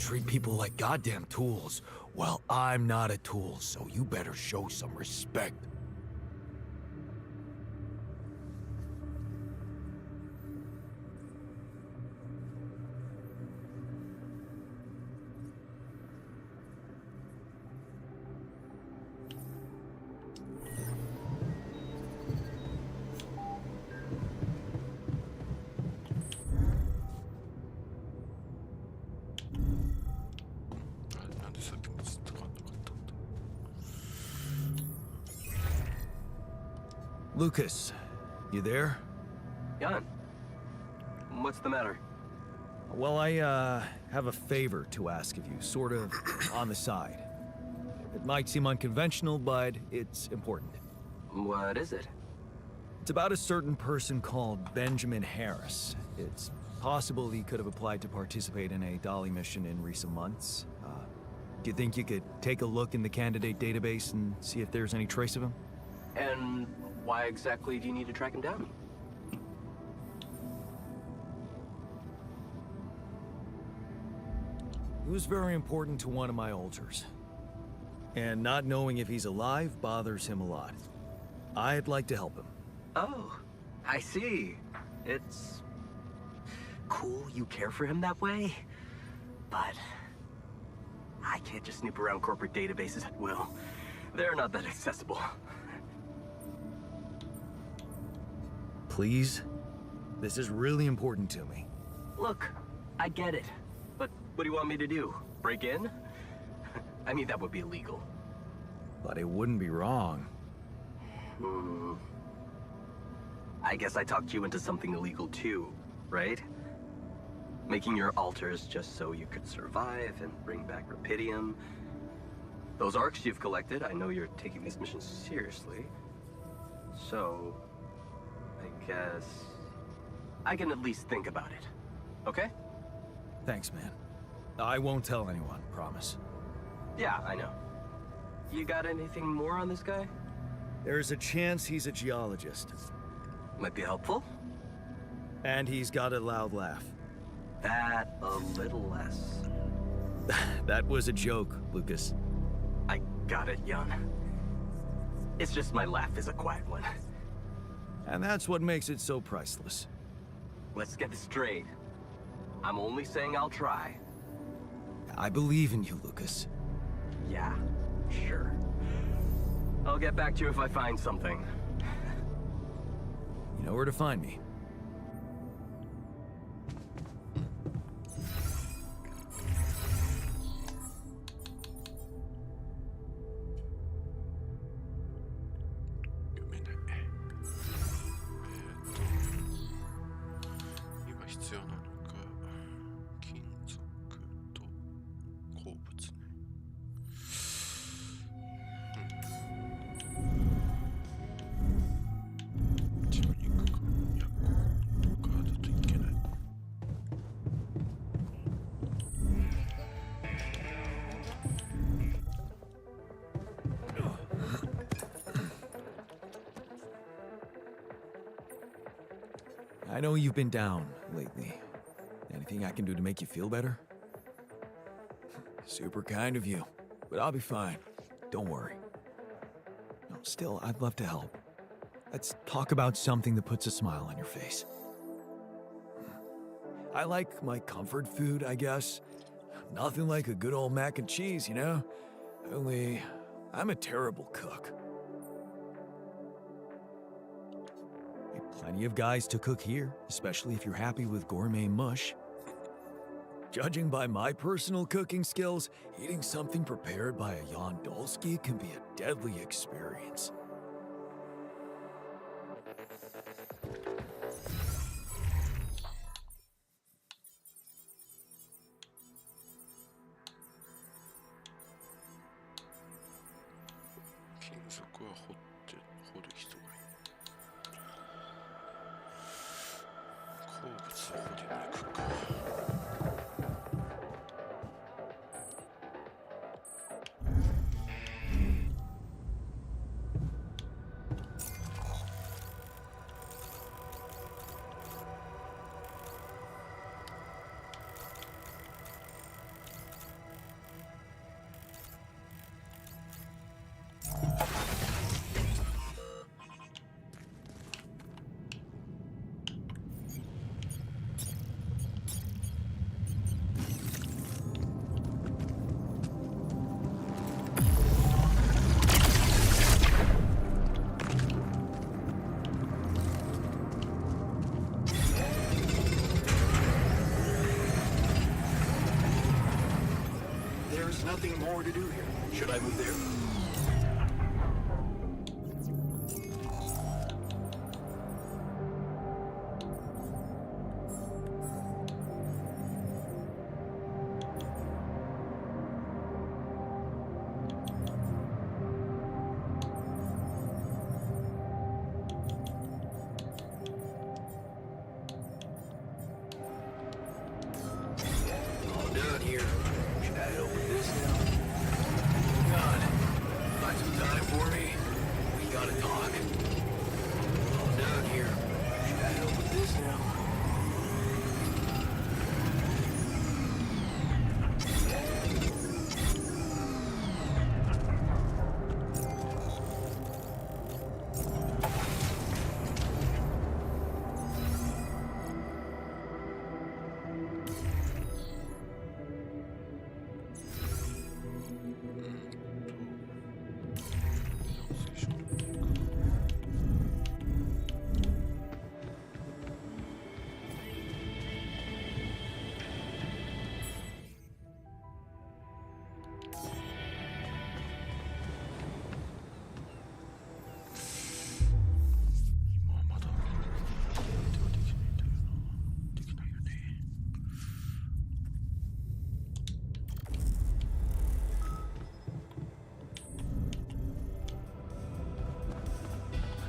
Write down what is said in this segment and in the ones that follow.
treat people like goddamn tools. Well, I'm not a tool, so you better show some respect. Lucas, you there? Jan, what's the matter? Well, I have a favor to ask of you, sort of on the side. It might seem unconventional, but it's important. What is it? It's about a certain person called Benjamin Harris. It's possible he could have applied to participate in a Dolly mission in recent months. Do you think you could take a look in the candidate database and see if there's any trace of him? And why exactly do you need to track him down? He was very important to one of my alters. And not knowing if he's alive bothers him a lot. I'd like to help him. Oh, I see. It's cool you care for him that way, but I can't just snoop around corporate databases at will. They're not that accessible. Please? This is really important to me. Look, I get it, but what do you want me to do? Break in? I mean, that would be illegal. But it wouldn't be wrong. I guess I talked you into something illegal too, right? Making your altars just so you could survive and bring back Rapidium. Those arcs you've collected, I know you're taking this mission seriously. So, I guess I can at least think about it, okay? Thanks, man. I won't tell anyone, promise. Yeah, I know. You got anything more on this guy? There's a chance he's a geologist. Might be helpful. And he's got a loud laugh. That a little less. That was a joke, Lucas. I got it, Jan. It's just my laugh is a quiet one. And that's what makes it so priceless. Let's get this straight. I'm only saying I'll try. I believe in you, Lucas. Yeah, sure. I'll get back to you if I find something. You know where to find me. I know you've been down lately. Anything I can do to make you feel better? Super kind of you, but I'll be fine. Don't worry. No, still, I'd love to help. Let's talk about something that puts a smile on your face. I like my comfort food, I guess. Nothing like a good old mac and cheese, you know? Only, I'm a terrible cook. Plenty of guys to cook here, especially if you're happy with gourmet mush. Judging by my personal cooking skills, eating something prepared by a Jan Dolsky can be a deadly experience. more to do here. Should I move there? All done here. Should I open this now? God, find some time for me. We gotta talk. All done here. Should I open this now?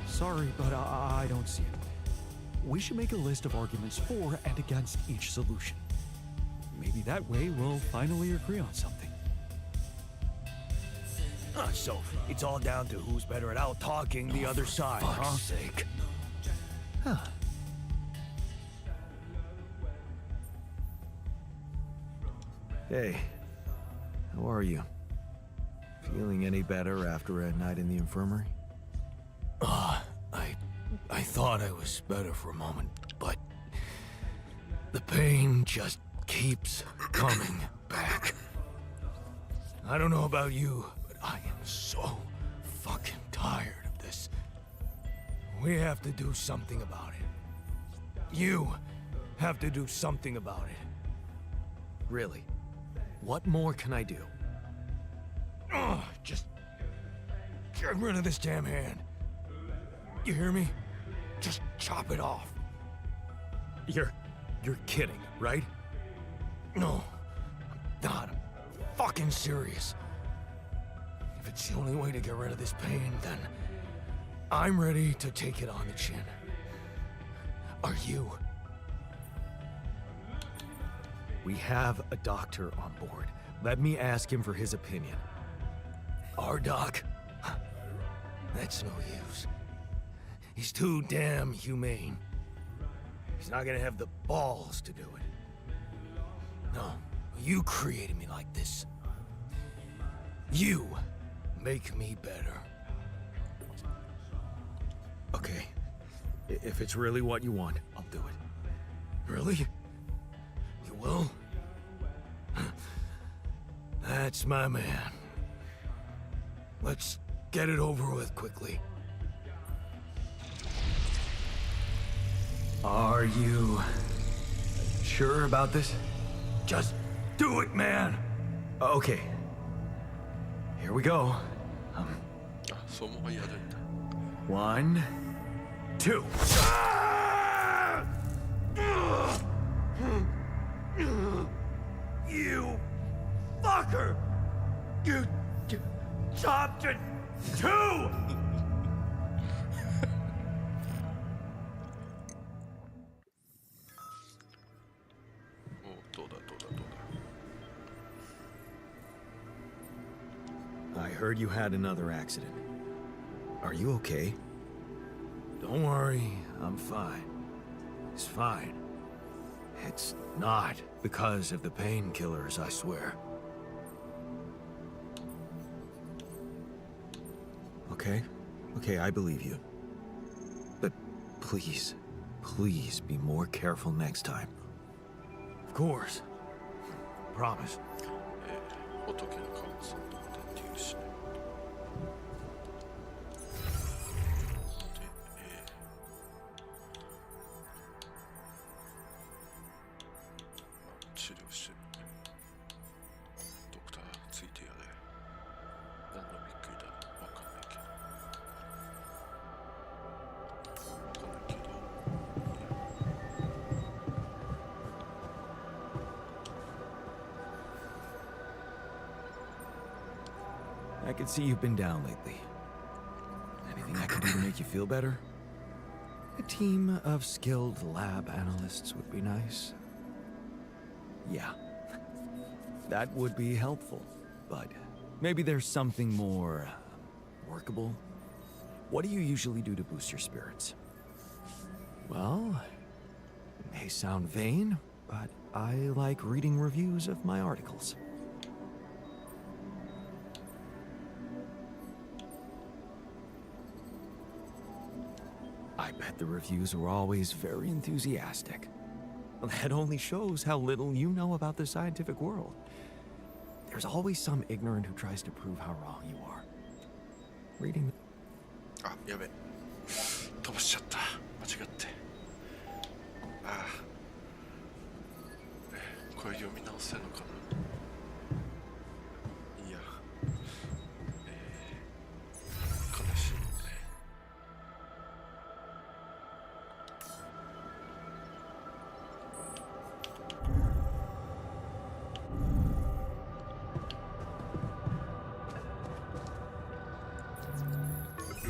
Sorry, but I don't see it. We should make a list of arguments for and against each solution. Maybe that way we'll finally agree on something. So it's all down to who's better at out-talking the other side, fuck's huh? sake. Hey, how are you? Feeling any better after a night in the infirmary? I thought I was better for a moment, but the pain just keeps coming back. I don't know about you, but I am so fucking tired of this. We have to do something about it. You have to do something about it. Really? What more can I do? Just get rid of this damn hand. You hear me? Just chop it off. You're kidding, right? No, I'm not. I'm fucking serious. If it's the only way to get rid of this pain, then I'm ready to take it on the chin. Are you? We have a doctor on board. Let me ask him for his opinion. Our doc? That's no use. He's too damn humane. He's not gonna have the balls to do it. No, you created me like this. You make me better. Okay, if it's really what you want, I'll do it. Really? You will? That's my man. Let's get it over with quickly. Are you sure about this? Just do it, man! Okay. Here we go. そうも嫌だった 1, 2. You fucker! You chopped it too! おどうだどうだどうだ I heard you had another accident. Are you okay? Don't worry, I'm fine. It's fine. It's not because of the painkillers, I swear. Okay, I believe you. But please, please be more careful next time. Of course. Promise. 仏の神さんとまたっていうしねで、治療してるドクターついてやれ I can see you've been down lately. Anything I can do to make you feel better? A team of skilled lab analysts would be nice. Yeah, that would be helpful, but maybe there's something more workable. What do you usually do to boost your spirits? Well, it may sound vain, but I like reading reviews of my articles. I bet the reviews were always very enthusiastic. That only shows how little you know about the scientific world. There's always some ignorant who tries to prove how wrong you are. Reading... あ、やべ。飛ばしちゃった。間違って。ああ。これ読み直せるのかな。いや。悲しいね。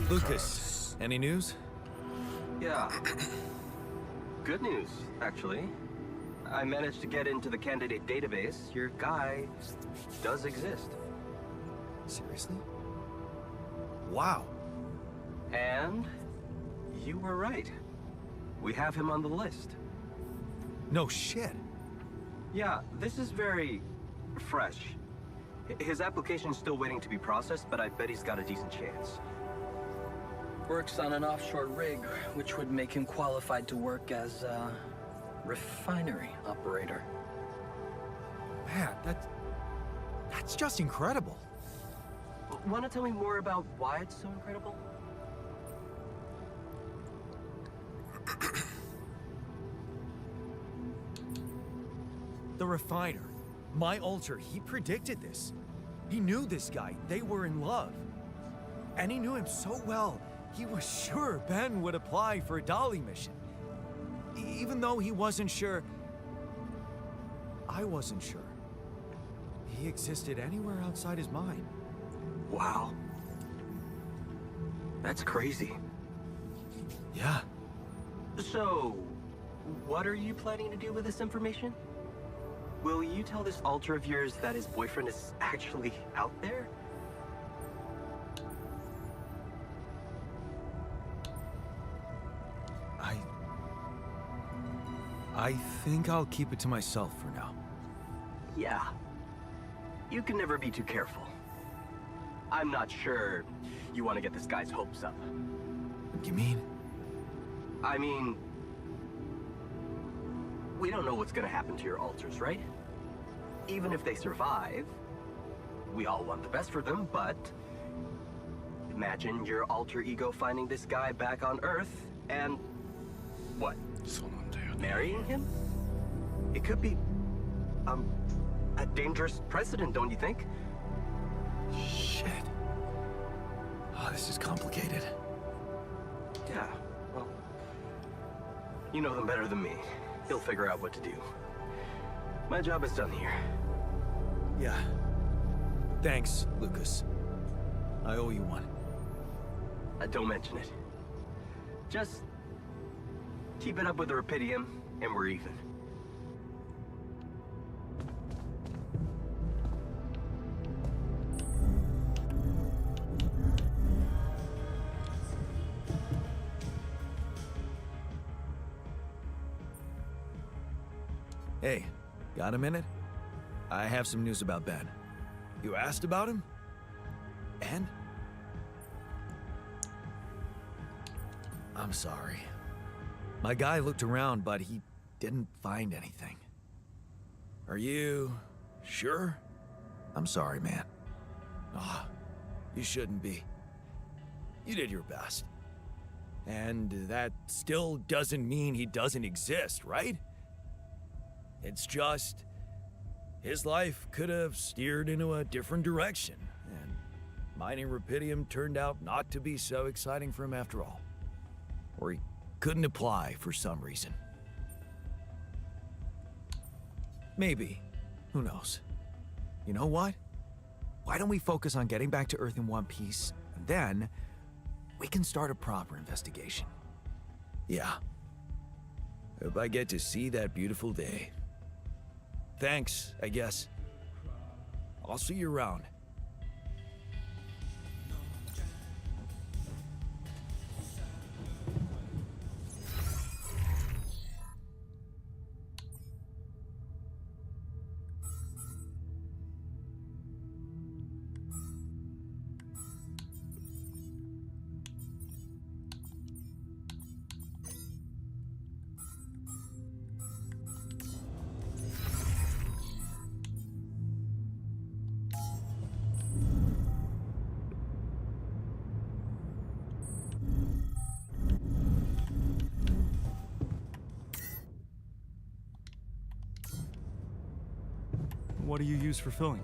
Lucas, any news? Yeah. Good news, actually. I managed to get into the candidate database. Your guy does exist. Seriously? Wow. And you were right. We have him on the list. No shit. Yeah, this is very fresh. His application's still waiting to be processed, but I bet he's got a decent chance. Works on an offshore rig, which would make him qualified to work as a refinery operator. Man, that's just incredible. Want to tell me more about why it's so incredible? The refiner, my alter, he predicted this. He knew this guy. They were in love. And he knew him so well, he was sure Ben would apply for a Dolly mission. Even though he wasn't sure, I wasn't sure. He existed anywhere outside his mind. Wow. That's crazy. Yeah. So, what are you planning to do with this information? Will you tell this alter of yours that his boyfriend is actually out there? I think I'll keep it to myself for now. Yeah. You can never be too careful. I'm not sure you want to get this guy's hopes up. You mean? I mean, we don't know what's gonna happen to your alters, right? Even if they survive, we all want the best for them, but imagine your alter ego finding this guy back on Earth and what? そうなんだよね。 Marrying him? It could be, a dangerous precedent, don't you think? Shit. Oh, this is complicated. Yeah, well, you know them better than me. He'll figure out what to do. My job is done here. Yeah. Thanks, Lucas. I owe you one. Don't mention it. Just keep it up with the Rapidium, and we're even. Hey, got a minute? I have some news about Ben. You asked about him? And? I'm sorry. My guy looked around, but he didn't find anything. Are you sure? I'm sorry, man. Ah, you shouldn't be. You did your best. And that still doesn't mean he doesn't exist, right? It's just, his life could have steered into a different direction, and mining Rapidium turned out not to be so exciting for him after all. Or he couldn't apply for some reason. Maybe. Who knows? You know what? why don't we focus on getting back to Earth in one piece, and then we can start a proper investigation. Yeah. Hope I get to see that beautiful day. Thanks, I guess. I'll see you around. What do you use for filling?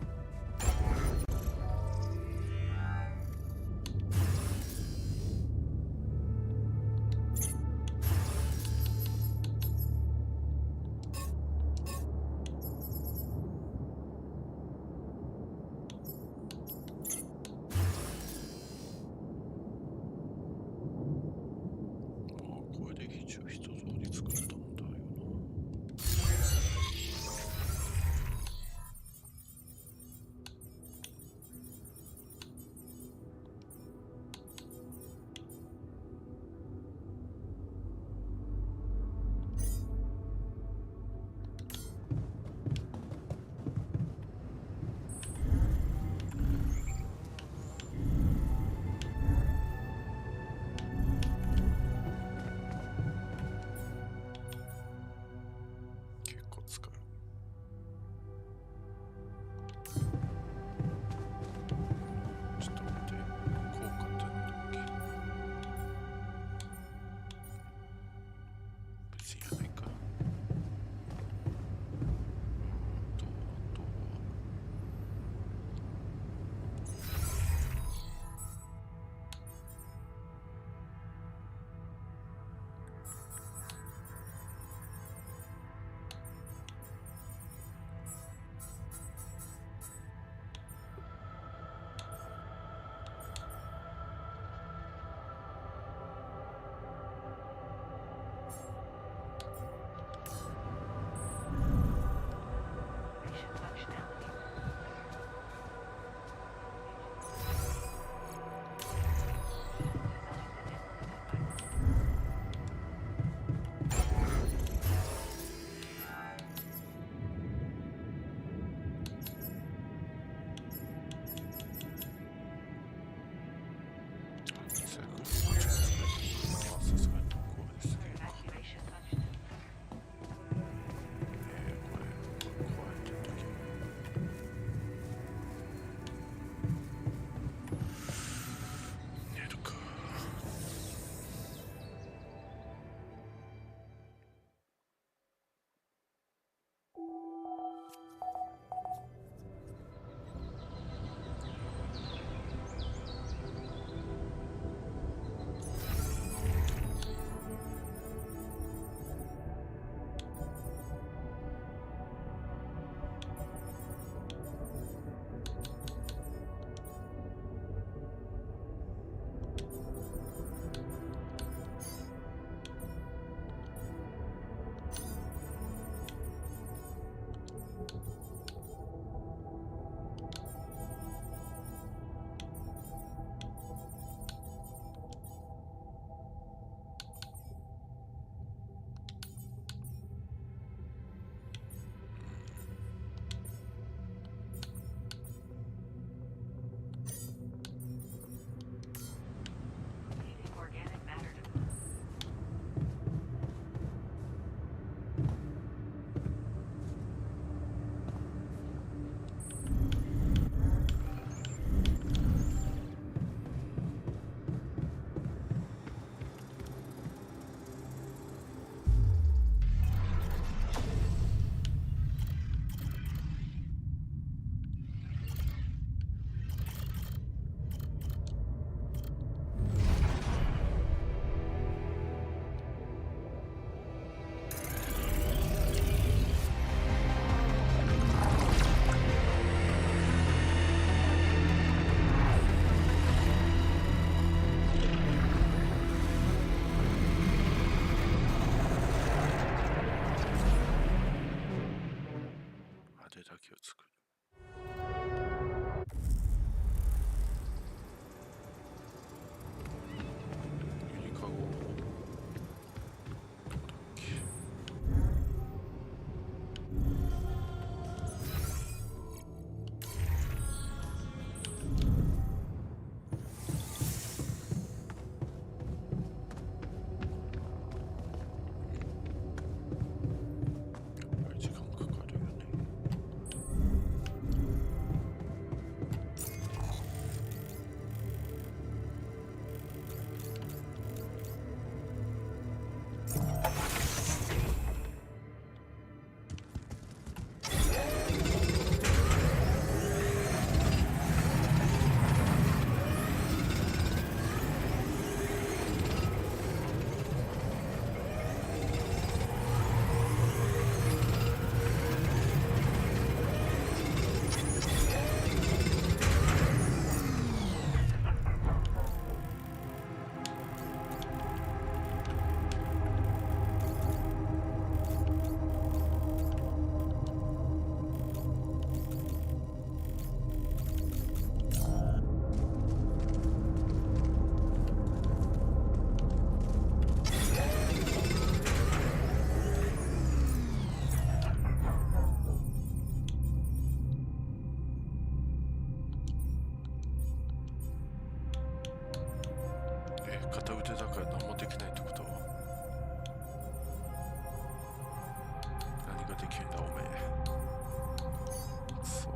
片腕だから何もできないってこと？何ができるんだおめえ。そう。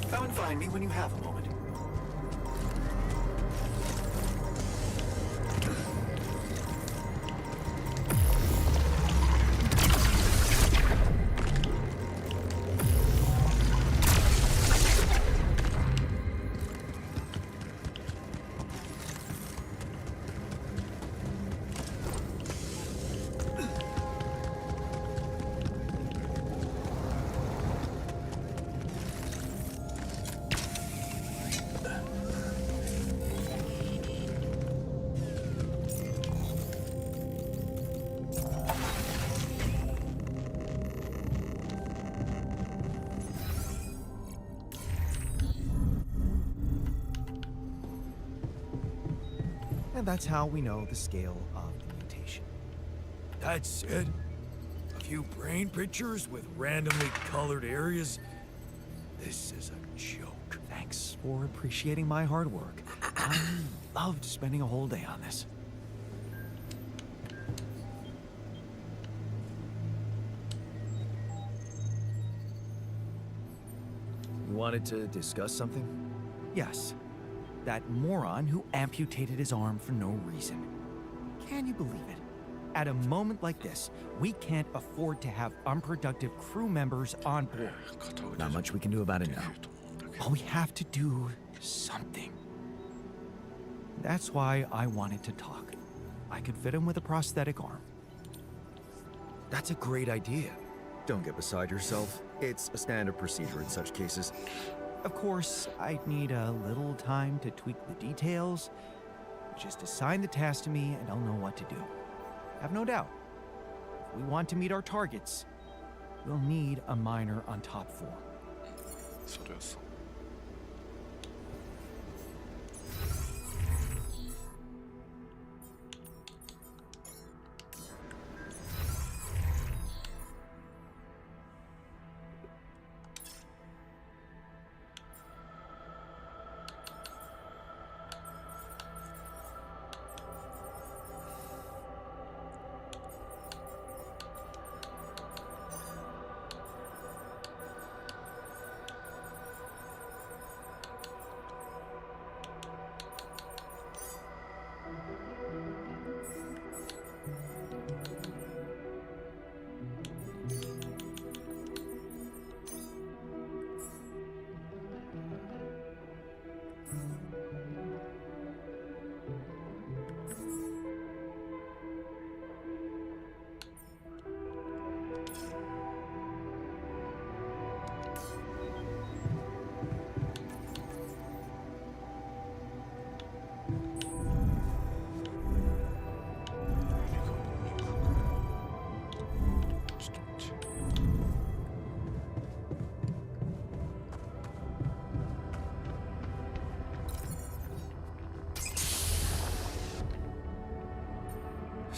Come and find me when you have a moment. And that's how we know the scale of the mutation. That's it? A few brain pictures with randomly colored areas? This is a joke. Thanks for appreciating my hard work. I loved spending a whole day on this. You wanted to discuss something? Yes. That moron who amputated his arm for no reason. Can you believe it? At a moment like this, we can't afford to have unproductive crew members on board. Not much we can do about it now. But we have to do something. That's why I wanted to talk. I could fit him with a prosthetic arm. That's a great idea. Don't get beside yourself. It's a standard procedure in such cases. Of course, I'd need a little time to tweak the details. Just assign the task to me and I'll know what to do. Have no doubt. If we want to meet our targets, we'll need a miner on top 4. それはそう。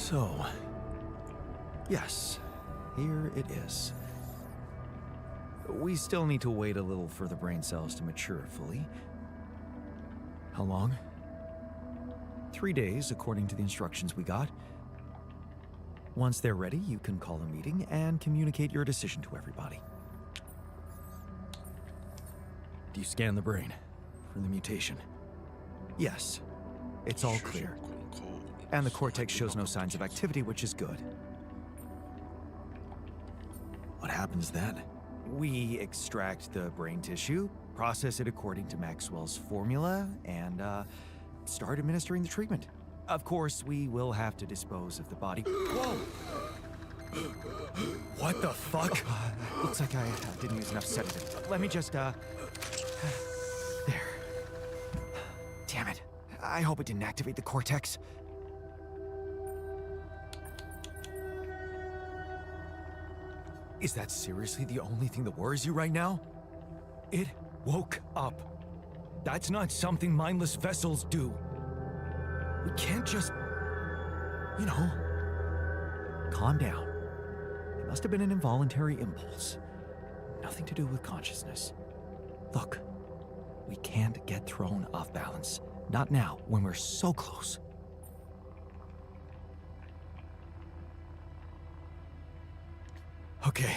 So, yes, here it is. We still need to wait a little for the brain cells to mature fully. How long? 3 days, according to the instructions we got. Once they're ready, you can call a meeting and communicate your decision to everybody. Do you scan the brain for the mutation? Yes, it's all clear. And the cortex shows no signs of activity, which is good. What happens then? We extract the brain tissue, process it according to Maxwell's formula, and start administering the treatment. Of course, we will have to dispose of the body. Whoa! What the fuck? Looks like I didn't use enough sedative. Let me just, There. Damn it. I hope it didn't activate the cortex. Is that seriously the only thing that worries you right now? It woke up. That's not something mindless vessels do. We can't just... you know... Calm down. It must have been an involuntary impulse. Nothing to do with consciousness. Look, we can't get thrown off balance. Not now, when we're so close. Okay.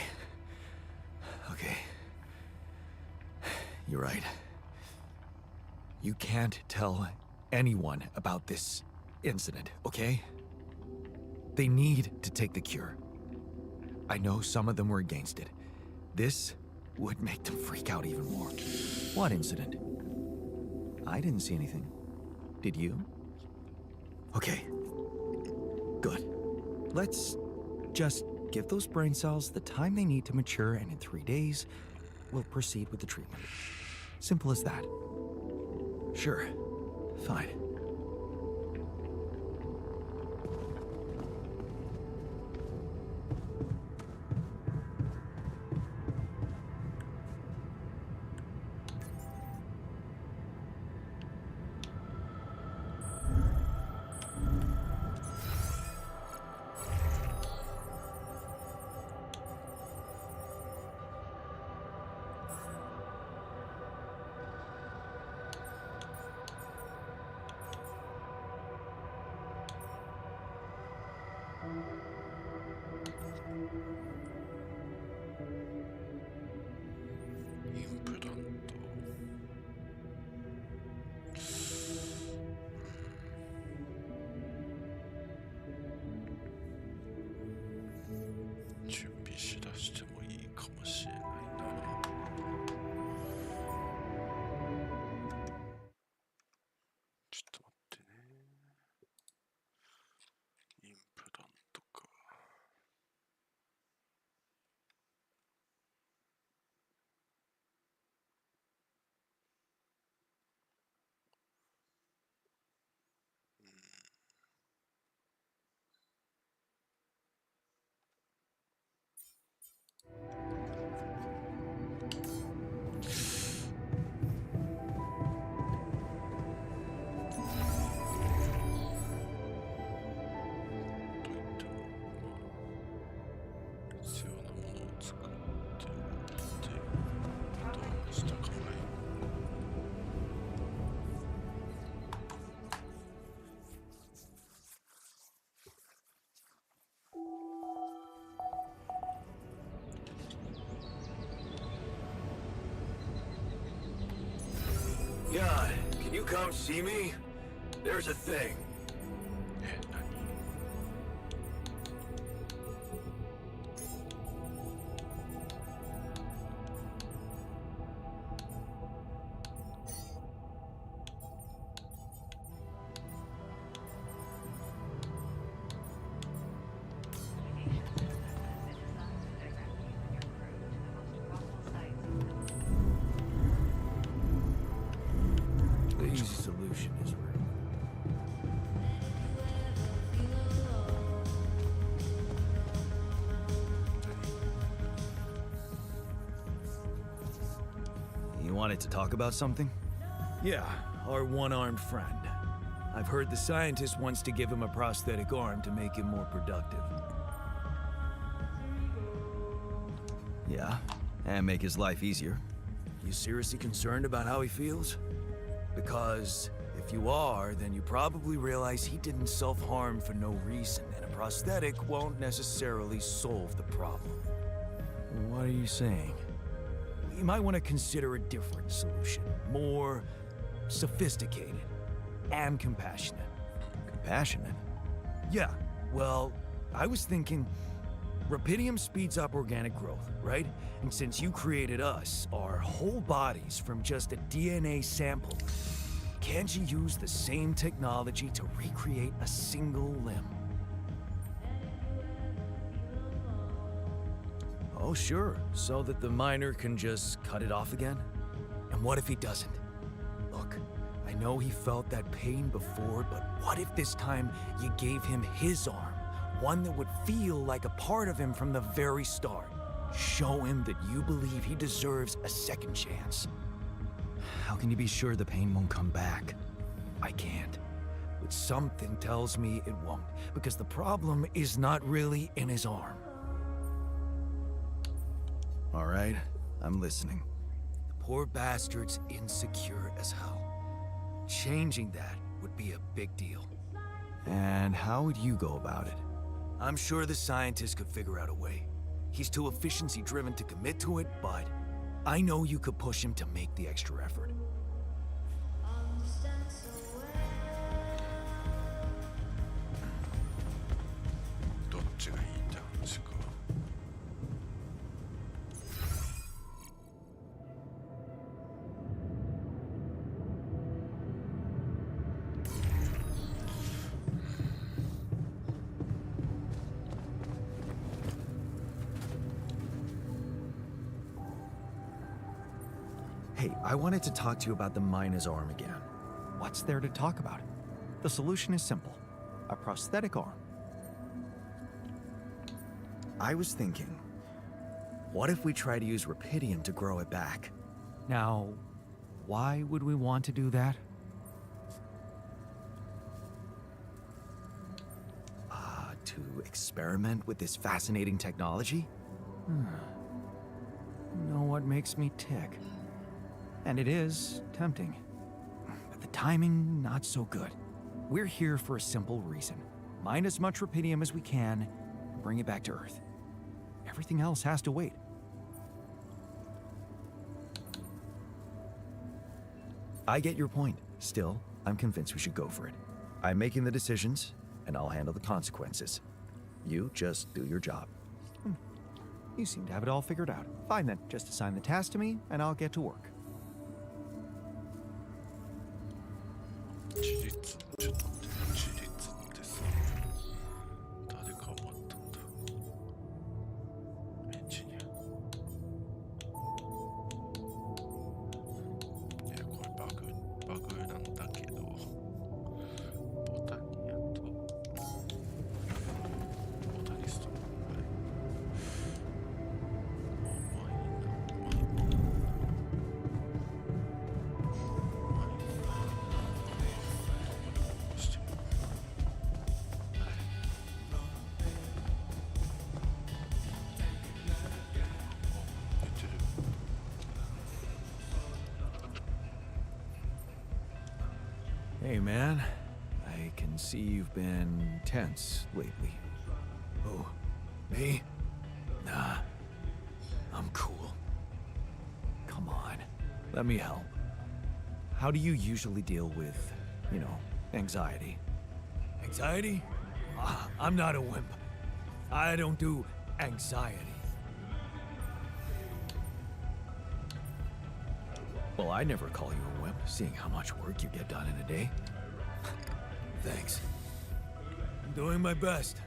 You're right. You can't tell anyone about this incident, okay? They need to take the cure. I know some of them were against it. This would make them freak out even more. What incident? I didn't see anything. Did you? Okay. Good. Let's just give those brain cells the time they need to mature, and in 3 days, we'll proceed with the treatment. Simple as that. Sure. Fine. you come see me? There's a thing. え、何？Please, solution is real. You wanted to talk about something? Yeah, our one-armed friend. I've heard the scientist wants to give him a prosthetic arm to make him more productive. Yeah, and make his life easier. You seriously concerned about how he feels? Because if you are, then you probably realize he didn't self-harm for no reason, and a prosthetic won't necessarily solve the problem. What are you saying? You might want to consider a different solution, more sophisticated and compassionate. Compassionate? Yeah, well, I was thinking Rapidium speeds up organic growth, right? And since you created us, our whole bodies from just a DNA sample, can't you use the same technology to recreate a single limb? Oh, sure, so that the miner can just cut it off again? And what if he doesn't? Look, I know he felt that pain before, but what if this time you gave him his arm? One that would feel like a part of him from the very start. Show him that you believe he deserves a second chance. How can you be sure the pain won't come back? I can't. But something tells me it won't, because the problem is not really in his arm. All right, I'm listening. The poor bastard's insecure as hell. Changing that would be a big deal. And how would you go about it? I'm sure the scientist could figure out a way. He's too efficiency-driven to commit to it, but I know you could push him to make the extra effort. どっちがいいって話か。Hey, I wanted to talk to you about the miner's arm again. What's there to talk about? The solution is simple. A prosthetic arm. I was thinking, what if we try to use Rapidium to grow it back? Now, why would we want to do that? To experiment with this fascinating technology? You know what makes me tick? And it is tempting. But the timing, not so good. We're here for a simple reason. Mine as much Rapidium as we can, and bring it back to Earth. Everything else has to wait. I get your point. Still, I'm convinced we should go for it. I'm making the decisions, and I'll handle the consequences. You just do your job. You seem to have it all figured out. Fine then, just assign the task to me, and I'll get to work. 自立、ちょっと待って、自立ってさ、誰か思ったんだ。エンジニア。いや、これバグなんだけど、ボタニアと、ボタニストのあれ。Hey, man. I can see you've been tense lately. Who? Me? Nah. I'm cool. Come on. Let me help. how do you usually deal with, anxiety? Anxiety? I'm not a wimp. I don't do anxiety. Well, I never call you a wimp, seeing how much work you get done in a day. Thanks. I'm doing my best.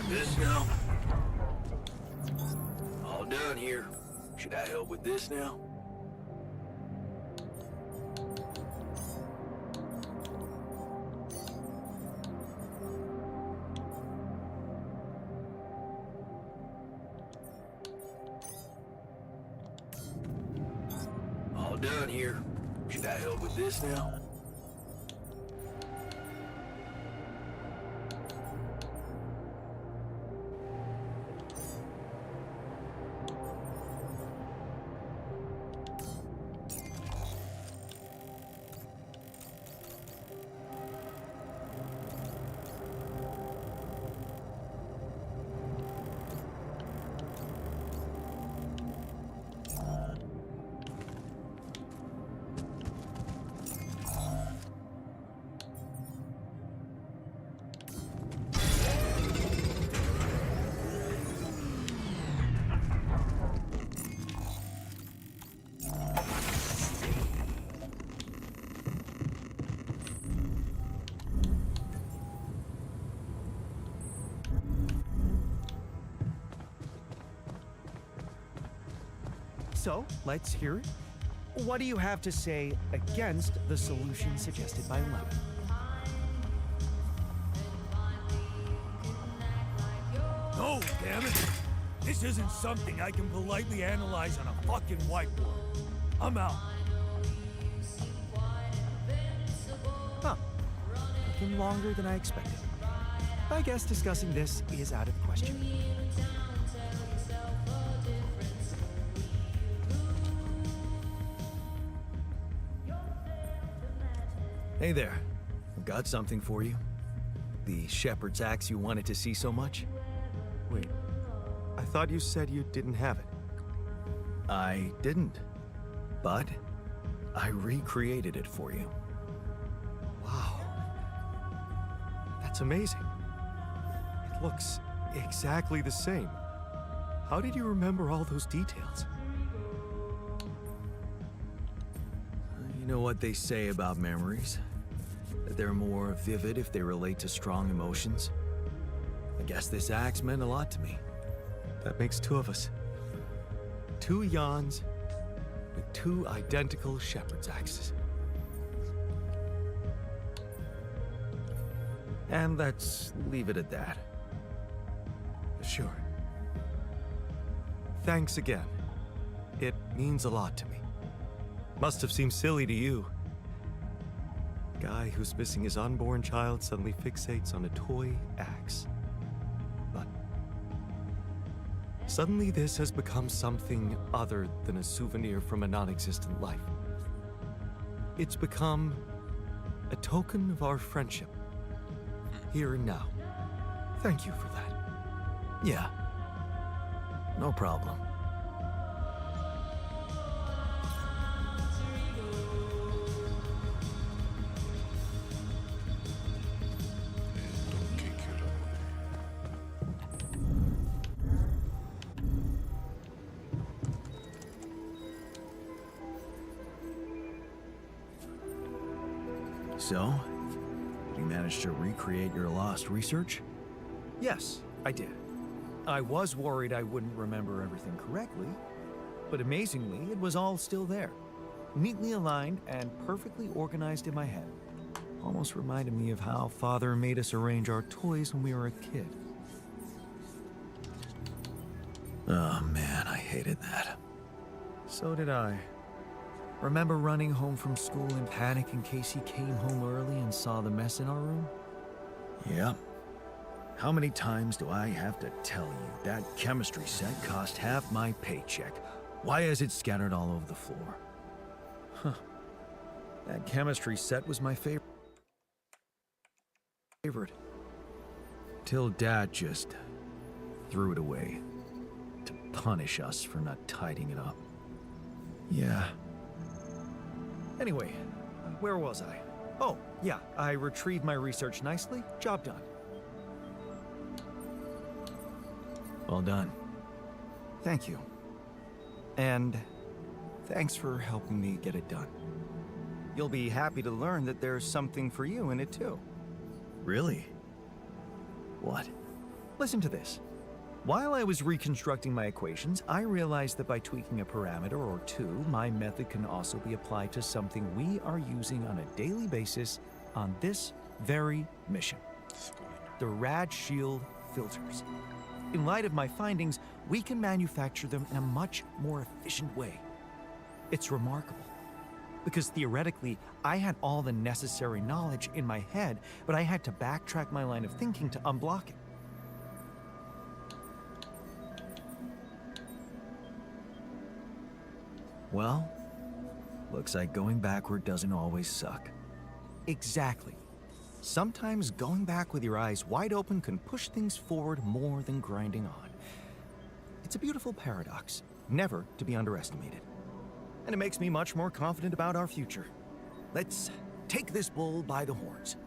This now? All done here. Should I help with this now? All done here. Should I help with this now? So, let's hear it. What do you have to say against the solution suggested by Lemon? No, damn it! This isn't something I can politely analyze on a fucking whiteboard. I'm out. Huh. Taking longer than I expected. I guess discussing this is out of the question. Hey there. I've got something for you. The shepherd's axe you wanted to see so much? Wait, I thought you said you didn't have it. I didn't. But I recreated it for you. Wow. That's amazing. It looks exactly the same. How did you remember all those details? You know what they say about memories? That they're more vivid if they relate to strong emotions. I guess this axe meant a lot to me. That makes two of us. Two Yans with two identical shepherd's axes. And let's leave it at that. thanks again. It means a lot to me. Must have seemed silly to you. Guy who's missing his unborn child suddenly fixates on a toy axe. But suddenly this has become something other than a souvenir from a non-existent life. It's become a token of our friendship, here and now. Thank you for that. Yeah. No problem. So, did you manage to recreate your lost research? Yes, I did. I was worried I wouldn't remember everything correctly, but amazingly, it was all still there. Neatly aligned and perfectly organized in my head. Almost reminded me of how Father made us arrange our toys when we were a kid. Oh man, I hated that. So did I. Remember running home from school in panic in case he came home early and saw the mess in our room? Yep. How many times do I have to tell you that chemistry set cost half my paycheck? Why is it scattered all over the floor? That chemistry set was my favorite. Till Dad just threw it away to punish us for not tidying it up. Yeah. Anyway, where was I? Oh, yeah, I retrieved my research nicely. Job done. Well done. Thank you. And thanks for helping me get it done. You'll be happy to learn that there's something for you in it too. Really? What? Listen to this. While I was reconstructing my equations, I realized that by tweaking a parameter or two, my method can also be applied to something we are using on a daily basis on this very mission. The Rad Shield filters. In light of my findings, we can manufacture them in a much more efficient way. It's remarkable. Because theoretically, I had all the necessary knowledge in my head, but I had to backtrack my line of thinking to unblock it. Well, looks like going backward doesn't always suck. Exactly. Sometimes going back with your eyes wide open can push things forward more than grinding on. It's a beautiful paradox, never to be underestimated. And it makes me much more confident about our future. Let's take this bull by the horns.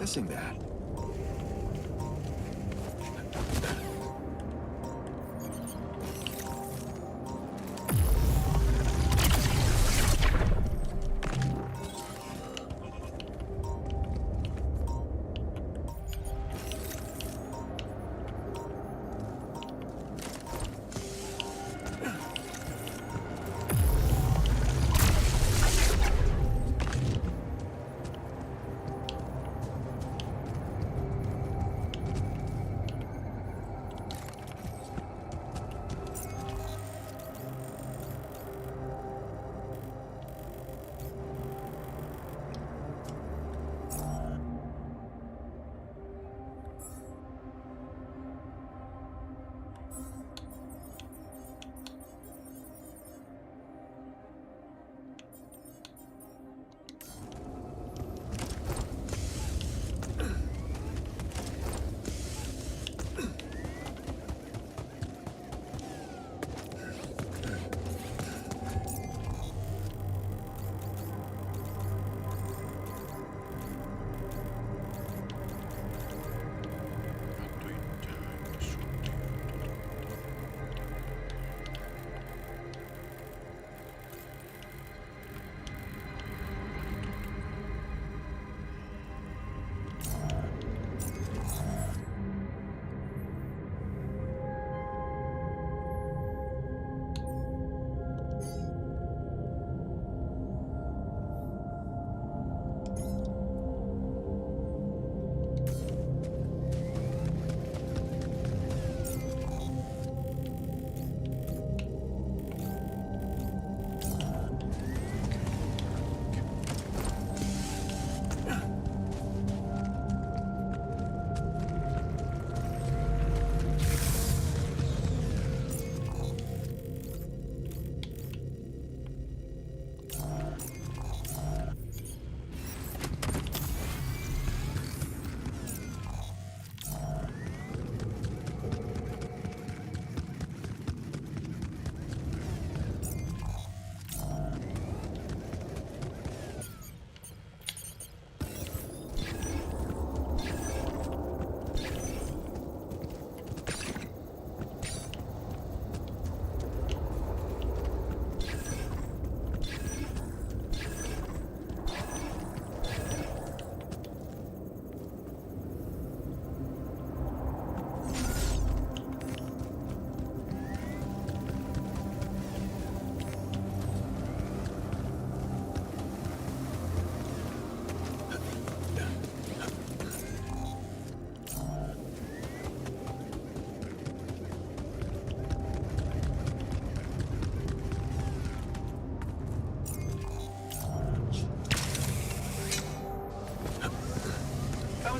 missing that.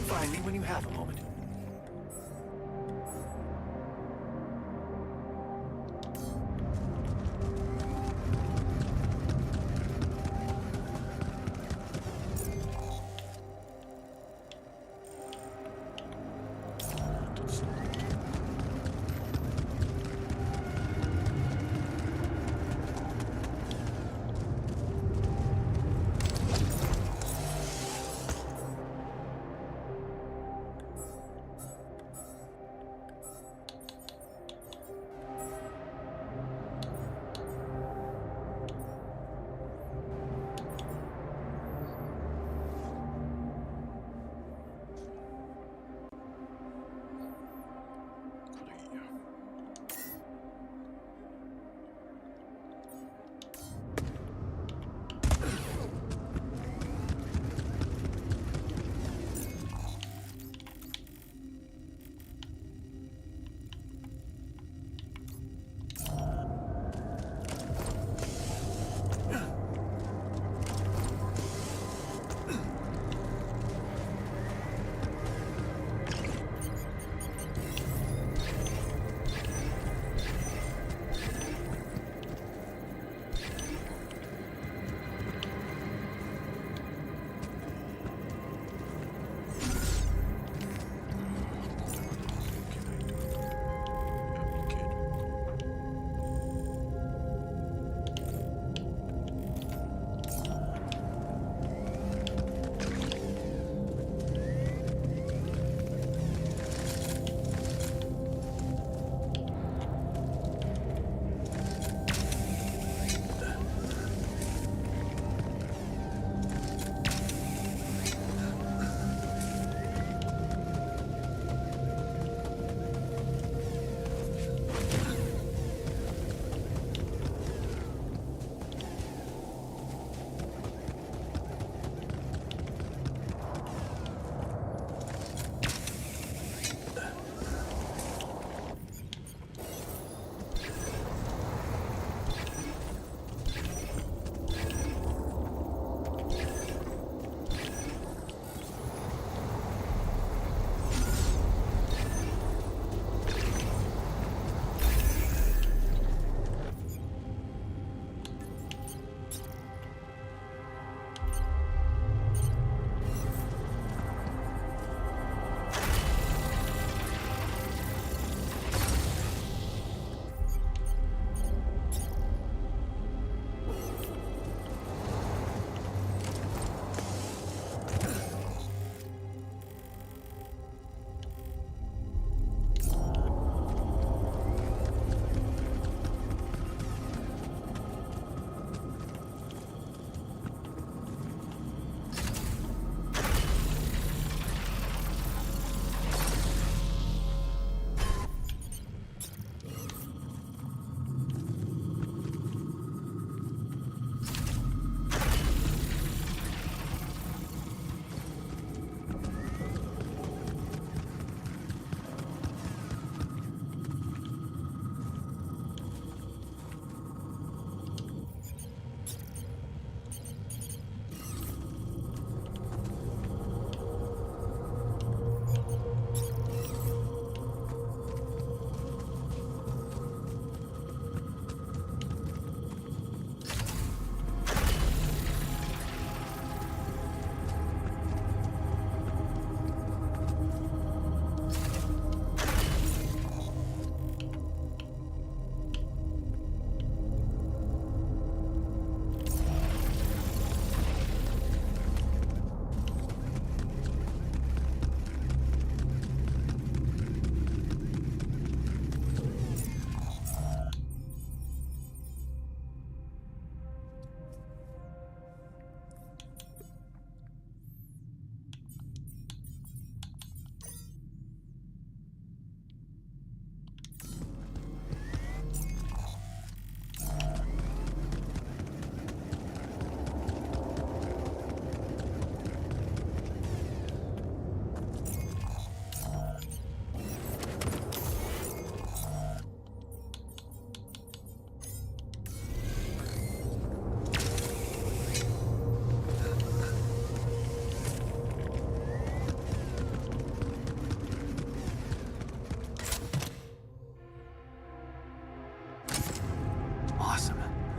Find me when you have a moment.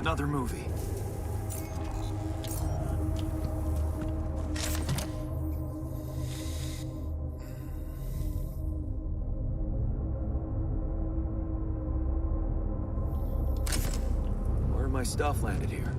Another movie. Where my stuff landed here?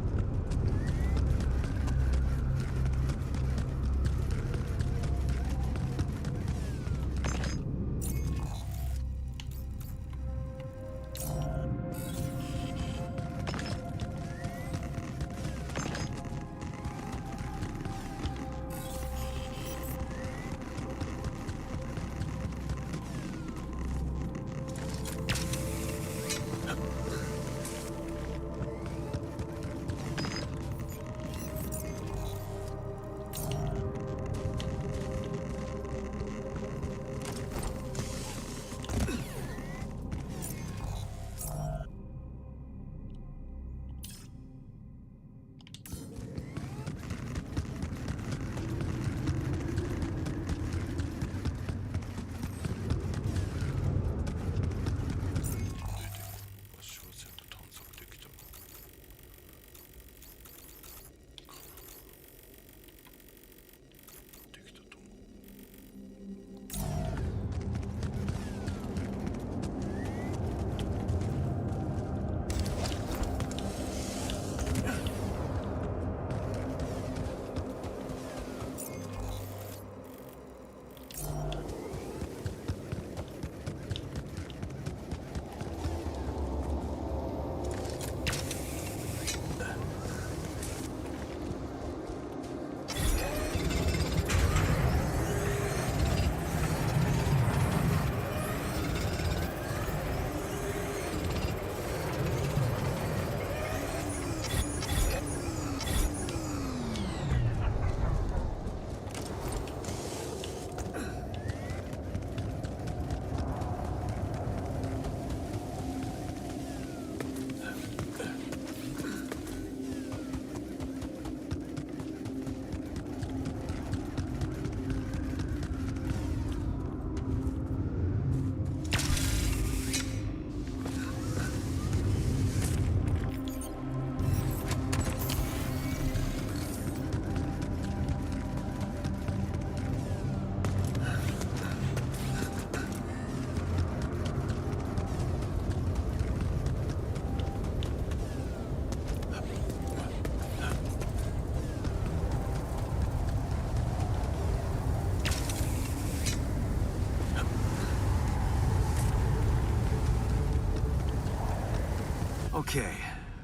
Okay,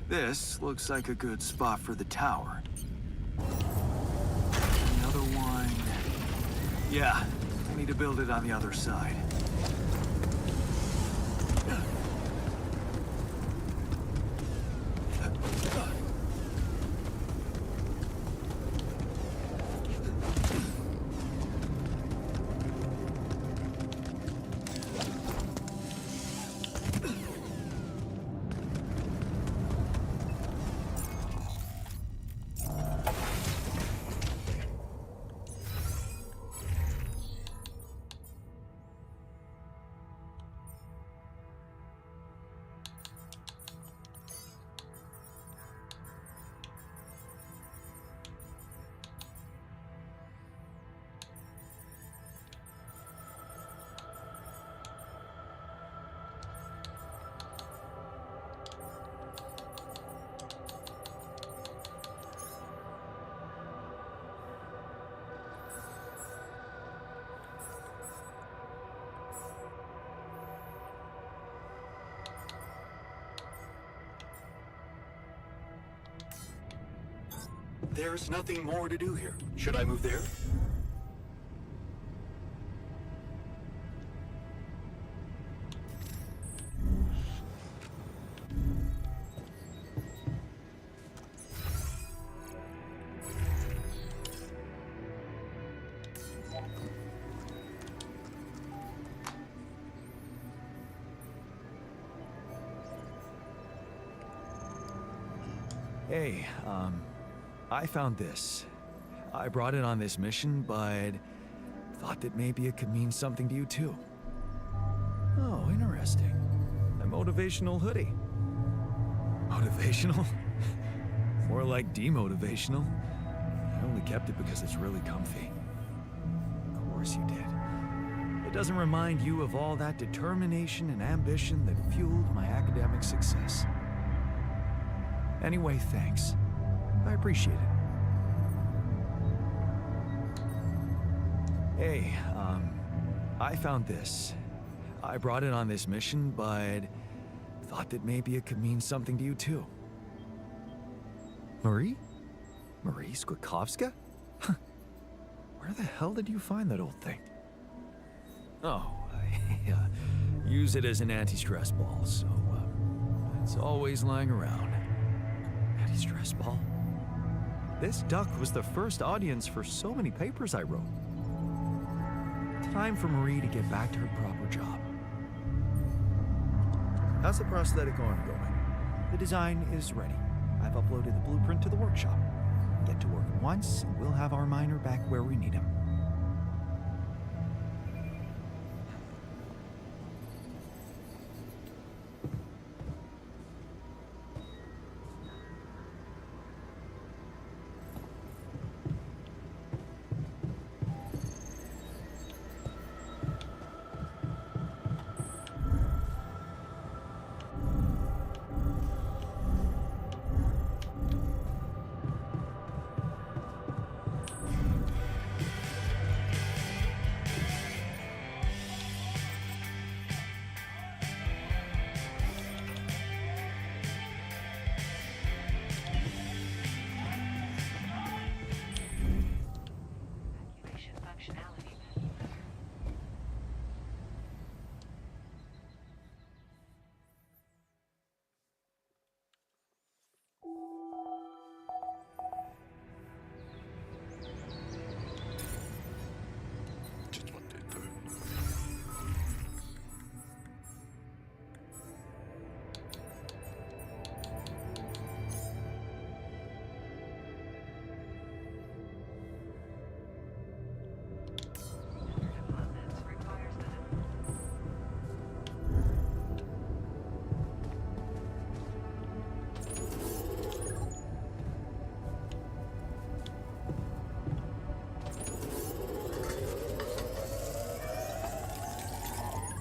this looks like a good spot for the tower. Another one. Yeah, I need to build it on the other side. There's nothing more to do here. Should I move there? Hey, I found this. I brought it on this mission, but thought that maybe it could mean something to you too. Oh, interesting. A motivational hoodie. Motivational? More like demotivational. I only kept it because it's really comfy. Of course you did. It doesn't remind you of all that determination and ambition that fueled my academic success. Anyway, thanks. I appreciate it. Hey, I found this. I brought it on this mission, but thought that maybe it could mean something to you too. Marie? Marie Skwakovska? Huh. Where the hell did you find that old thing? Oh, I use it as an anti-stress ball, so it's always lying around. Anti-stress ball? This duck was the first audience for so many papers I wrote. Time for Marie to get back to her proper job. How's the prosthetic arm going? The design is ready. I've uploaded the blueprint to the workshop. Get to work once, and we'll have our miner back where we need him.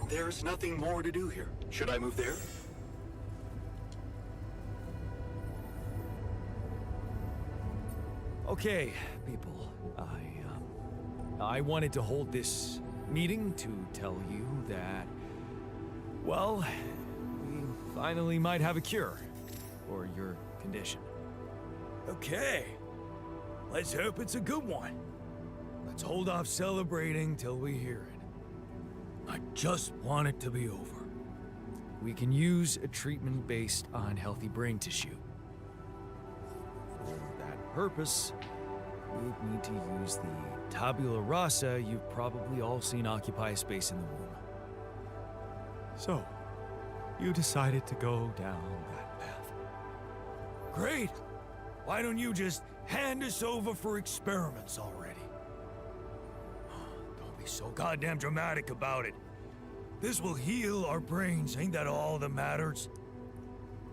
There's nothing more to do here. Should I move there? Okay, people. I wanted to hold this meeting to tell you that, well, we finally might have a cure for your condition. Okay. Let's hope it's a good one. Let's hold off celebrating till we hear it. I just want it to be over. We can use a treatment based on healthy brain tissue. For that purpose, we'd need to use the tabula rasa you've probably all seen occupy a space in the womb. So, you decided to go down that path. Great! Why don't you just hand us over for experiments already? Don't be so goddamn dramatic about it. This will heal our brains, ain't that all that matters?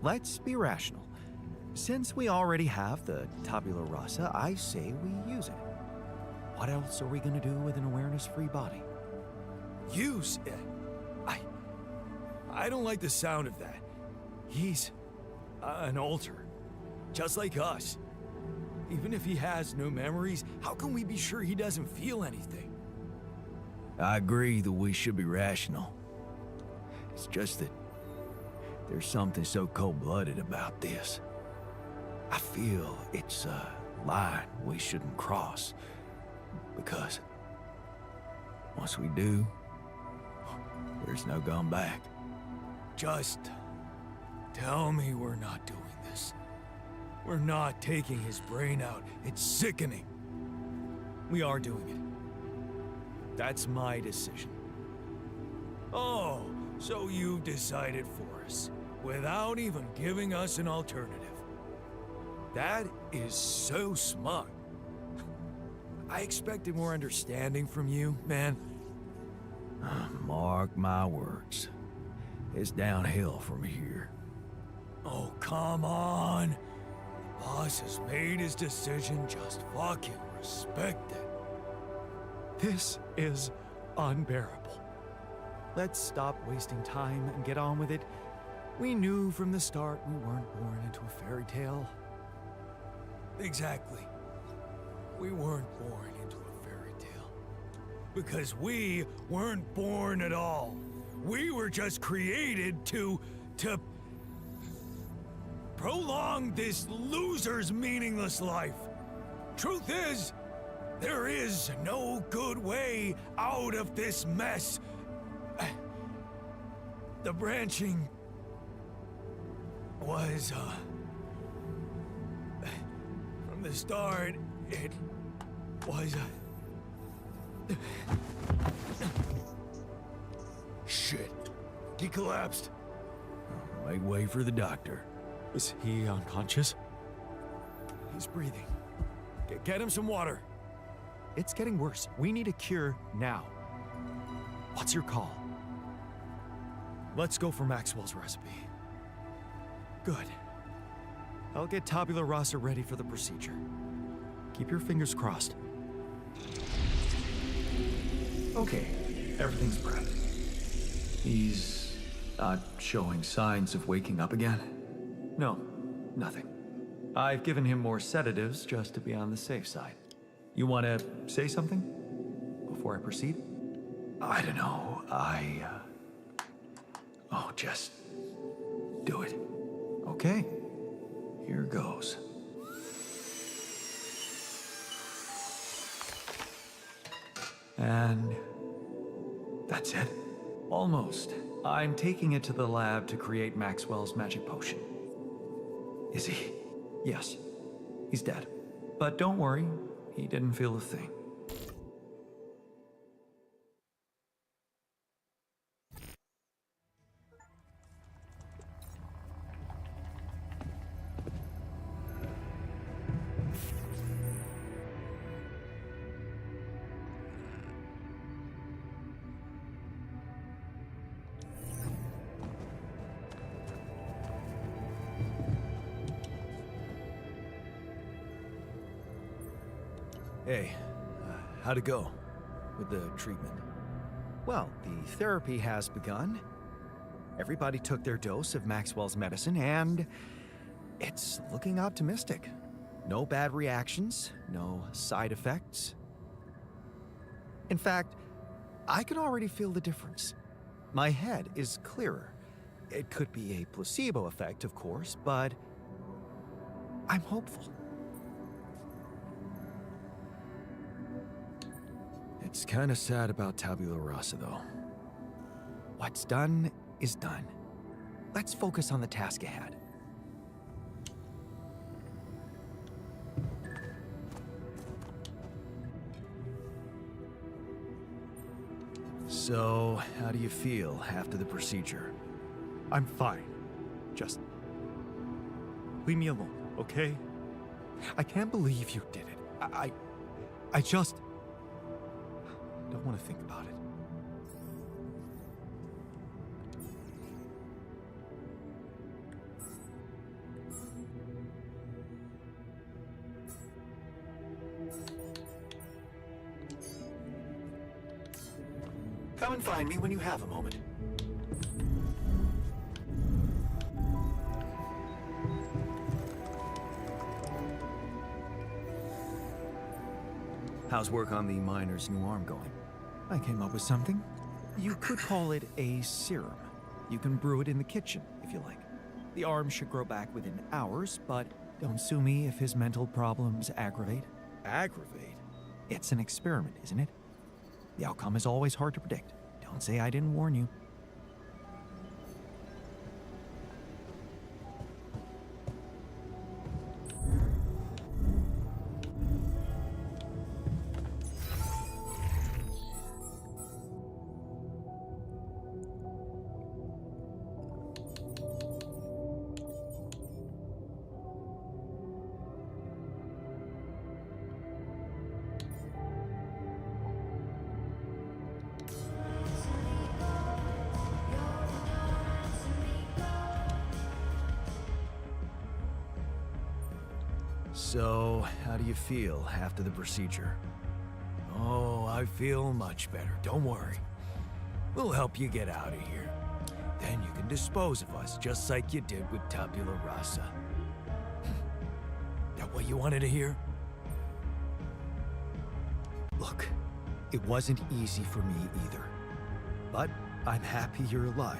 Let's be rational. Since we already have the tabula rasa, I say we use it. What else are we gonna do with an awareness-free body? Use it? I don't like the sound of that. He's an alter, just like us. Even if he has no memories, how can we be sure he doesn't feel anything? I agree that we should be rational. It's just that there's something so cold-blooded about this. I feel it's a line we shouldn't cross. Because once we do, there's no going back. Just tell me we're not doing this. We're not taking his brain out. It's sickening. We are doing it. That's my decision. Oh, so you've decided for us, without even giving us an alternative. That is so smart. I expected more understanding from you, man. Mark my words. It's downhill from here. Oh, come on. boss has made his decision, just fucking respect it. This is unbearable. Let's stop wasting time and get on with it. We knew from the start we weren't born into a fairy tale. Exactly. We weren't born into a fairy tale. Because we weren't born at all. We were just created to prolong this loser's meaningless life. Truth is, there is no good way out of this mess. The branching was, from the start, it was, Shit. He collapsed. Might wait for the doctor. Is he unconscious? He's breathing. Get him some water. It's getting worse. We need a cure now. What's your call? Let's go for Maxwell's recipe. Good. I'll get tabula rasa ready for the procedure. Keep your fingers crossed. Okay, everything's prepped. He's not showing signs of waking up again? No, nothing. I've given him more sedatives just to be on the safe side. You want to say something before I proceed? I don't know. Oh, just do it. Okay, here goes. And that's it. Almost. I'm taking it to the lab to create Maxwell's magic potion. Is he? Yes. He's dead. But don't worry, he didn't feel a thing. Hey, how'd it go with the treatment? Well, the therapy has begun. Everybody took their dose of Maxwell's medicine, and it's looking optimistic. No bad reactions, no side effects. In fact, I can already feel the difference. My head is clearer. It could be a placebo effect, of course, but I'm hopeful. It's kind of sad about tabula rasa, though. What's done is done. Let's focus on the task ahead. So, how do you feel after the procedure? I'm fine. Just leave me alone, okay? I can't believe you did it. I just don't want to think about it. Come and find me when you have a moment. How's work on the miner's new arm going? I came up with something. You could call it a serum. You can brew it in the kitchen, if you like. The arm should grow back within hours, but don't sue me if his mental problems aggravate. Aggravate? It's an experiment, isn't it? The outcome is always hard to predict. Don't say I didn't warn you. So, how do you feel after the procedure? Oh, I feel much better. Don't worry. We'll help you get out of here. Then you can dispose of us, just like you did with Tabula Rasa. That what you wanted to hear? Look, it wasn't easy for me either. But I'm happy you're alive.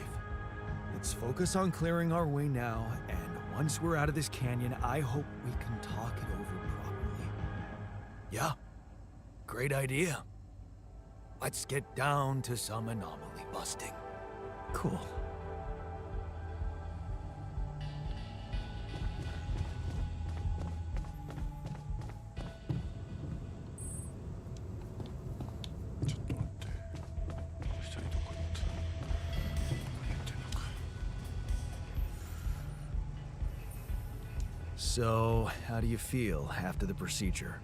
Let's focus on clearing our way now, and once we're out of this canyon, I hope we can talk it over properly. Yeah, great idea. Let's get down to some anomaly busting. Cool. So, how do you feel after the procedure?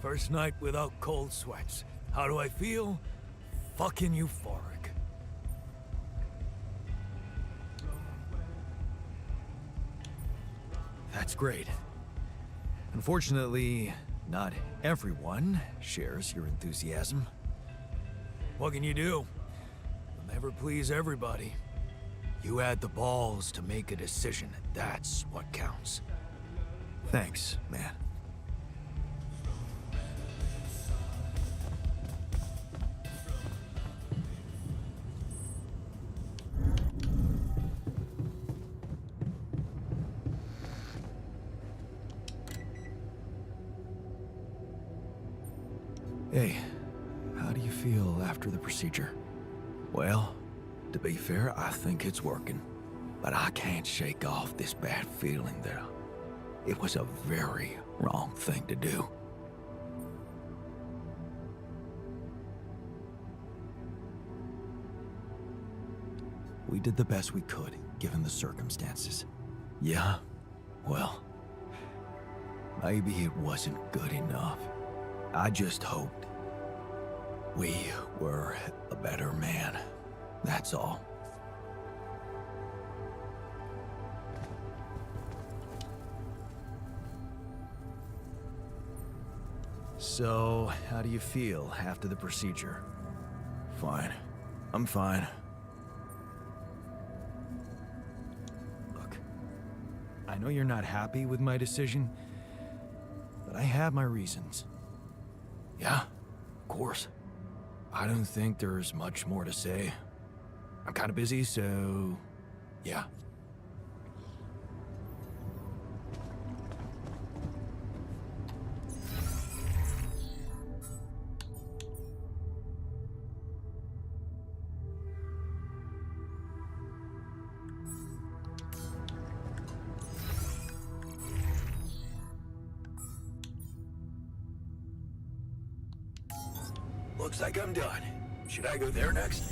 First night without cold sweats. How do I feel? Fucking euphoric. That's great. Unfortunately, not everyone shares your enthusiasm. What can you do? You'll never please everybody. You had the balls to make a decision. That's what counts. Thanks, man. Hey, how do you feel after the procedure? Well, to be fair, I think it's working. But I can't shake off this bad feeling that it was a very wrong thing to do. We did the best we could, given the circumstances. Yeah? Well, maybe it wasn't good enough. I just hoped we were a better man. That's all. So, how do you feel after the procedure? Fine. I'm fine. Look, I know you're not happy with my decision, but I have my reasons. Yeah, of course. I don't think there's much more to say. I'm kind of busy, so yeah. Looks like I'm done. Should I go there next?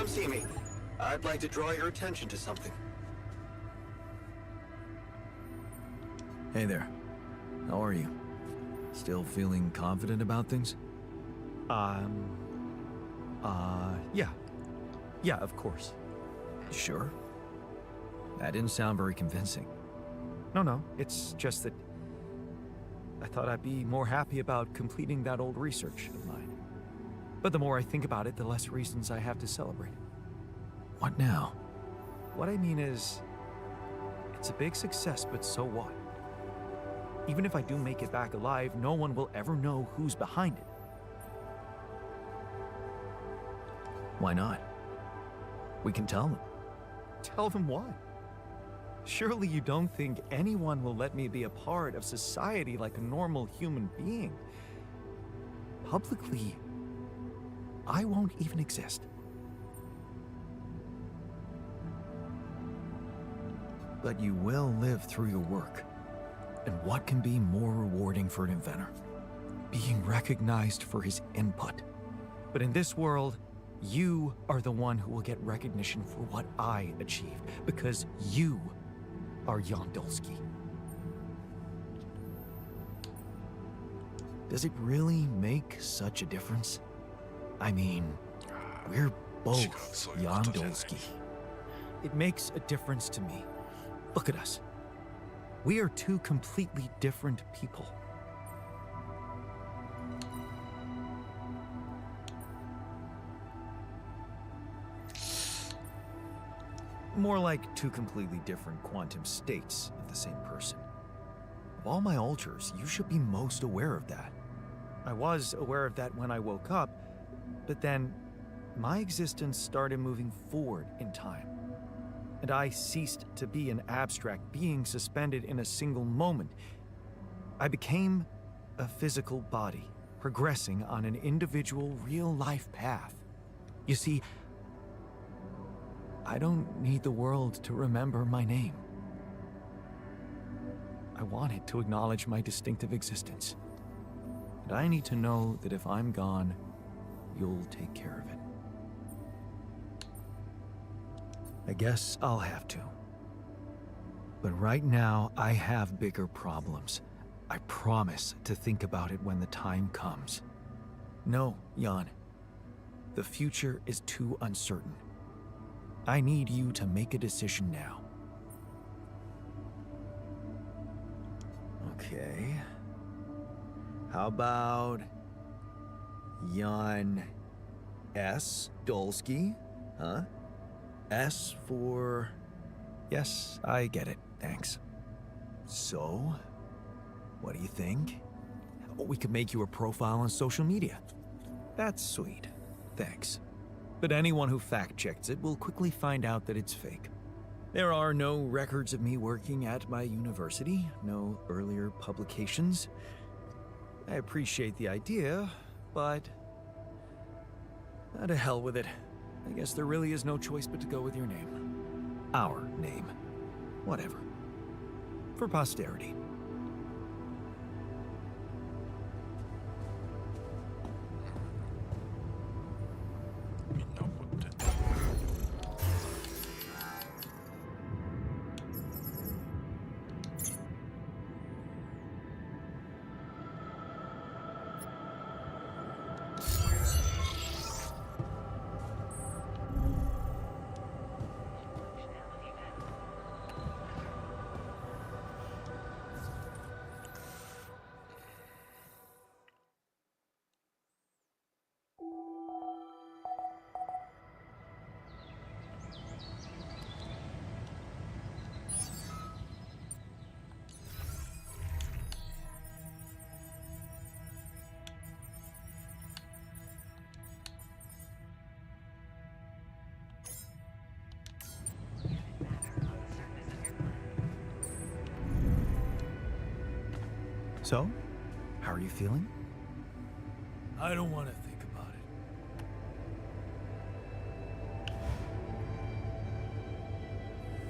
Come see me. I'd like to draw your attention to something. Hey there. How are you? Still feeling confident about things? Yeah. Yeah, of course. Sure. That didn't sound very convincing. No, it's just that I thought I'd be more happy about completing that old research of mine. But the more I think about it, the less reasons I have to celebrate. What now? What I mean is, it's a big success, but so what? Even if I do make it back alive, no one will ever know who's behind it. Why not? We can tell them. Tell them what? Surely you don't think anyone will let me be a part of society like a normal human being? Publicly, I won't even exist. But you will live through your work. And what can be more rewarding for an inventor? Being recognized for his input. But in this world, you are the one who will get recognition for what I achieved, because you are Jan Dolsky. Does it really make such a difference? I mean, we're both Jan Dolsky. It makes a difference to me. Look at us. We are two completely different people. More like two completely different quantum states of the same person. Of all my alters, you should be most aware of that. I was aware of that when I woke up, but then my existence started moving forward in time. And I ceased to be an abstract being suspended in a single moment. I became a physical body, progressing on an individual real-life path. You see, I don't need the world to remember my name. I want it to acknowledge my distinctive existence. And I need to know that if I'm gone, you'll take care of it. I guess I'll have to. But right now, I have bigger problems. I promise to think about it when the time comes. No, Jan. The future is too uncertain. I need you to make a decision now. Okay. How about Jan S. Dolsky? Huh? S for... Yes, I get it. Thanks. So, what do you think? We could make you a profile on social media. That's sweet. Thanks. But anyone who fact-checks it will quickly find out that it's fake. There are no records of me working at my university, no earlier publications. I appreciate the idea, but... to hell with it. I guess there really is no choice but to go with your name. Our name. Whatever. For posterity. So, how are you feeling? I don't want to think about it.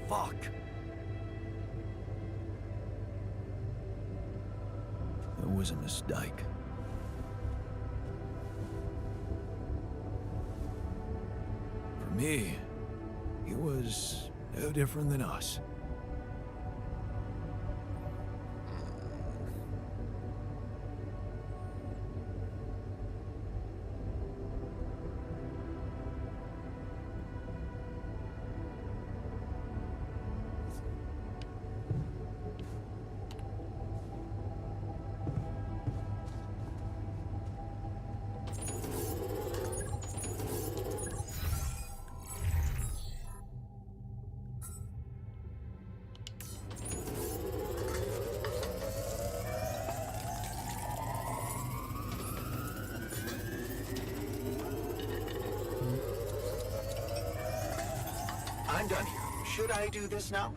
Fuck! It was a mistake. For me, he was no different than us. I'm done here. Should I do this now?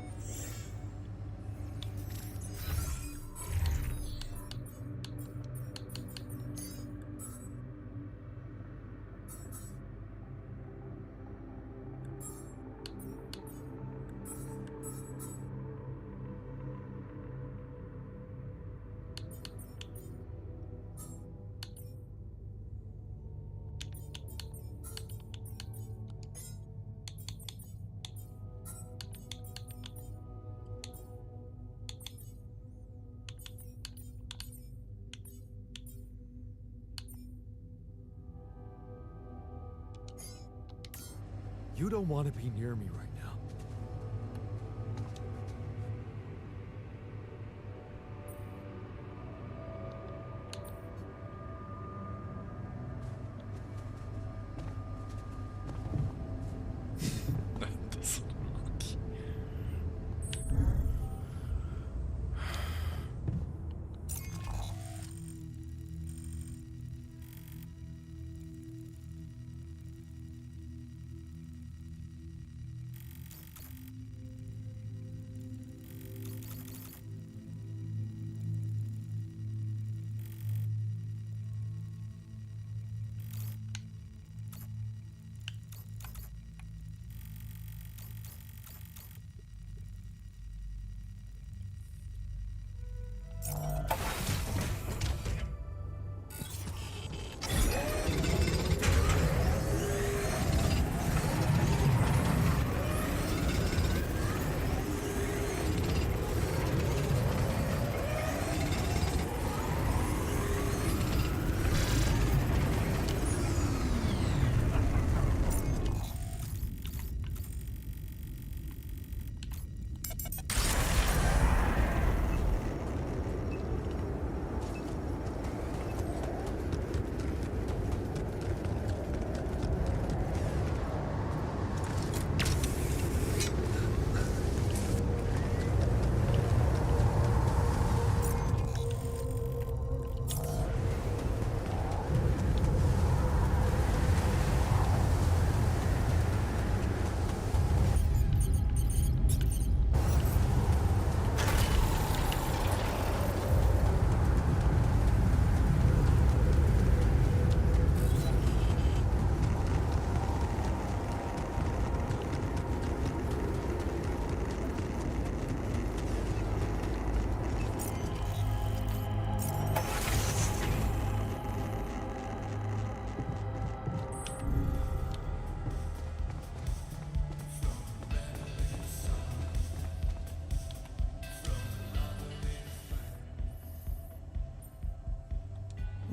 You don't want to be near me right now.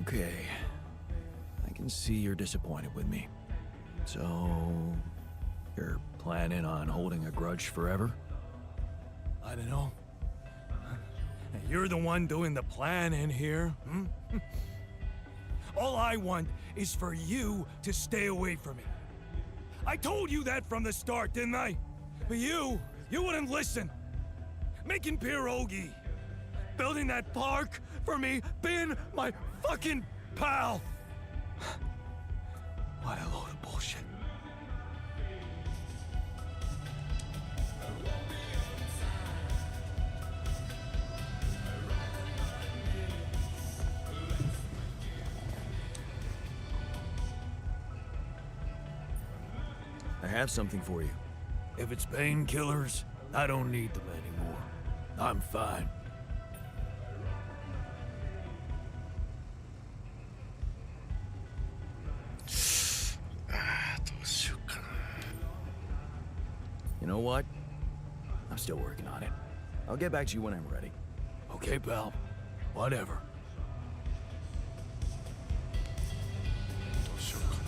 Okay. I can see you're disappointed with me. So, you're planning on holding a grudge forever? I don't know. You're the one doing the planning here. All I want is for you to stay away from me. I told you that from the start, didn't I? But you wouldn't listen. Making pierogi, building that park for me, being my fucking pal. What a load of bullshit. I have something for you. If it's painkillers, I don't need them anymore. I'm fine. You know what? I'm still working on it. I'll get back to you when I'm ready. Okay, pal. Whatever. どうしようかな。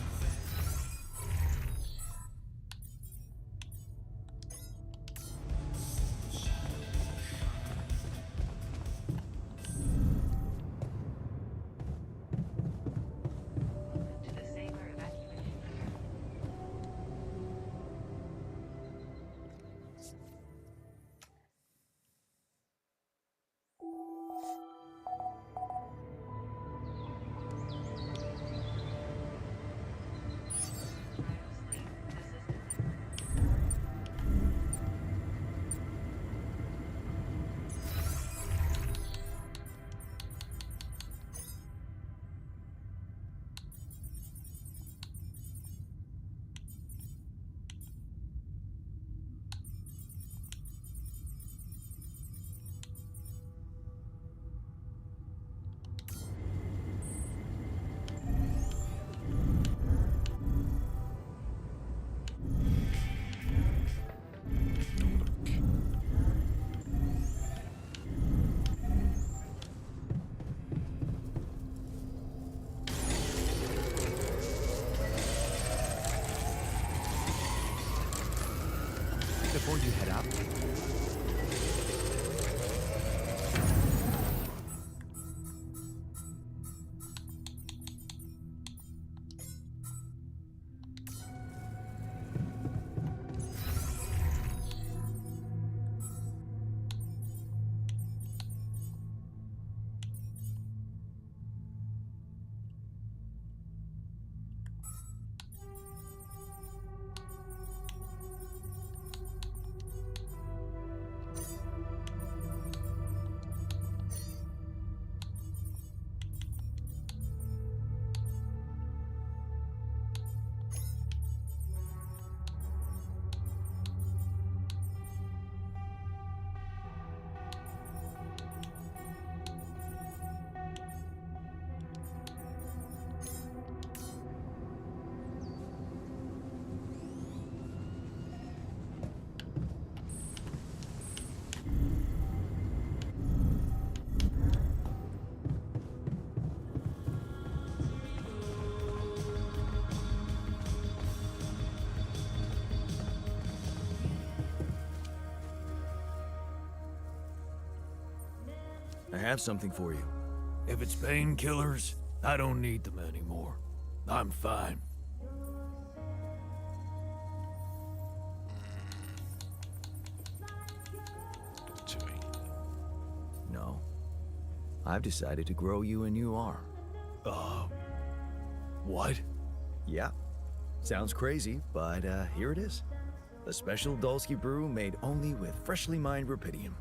Before you head out, I have something for you. If it's painkillers, I don't need them anymore. I'm fine. No. I've decided to grow you a new arm. What? Yeah. Sounds crazy, but here it is. A special Dulski brew made only with freshly mined rupidium.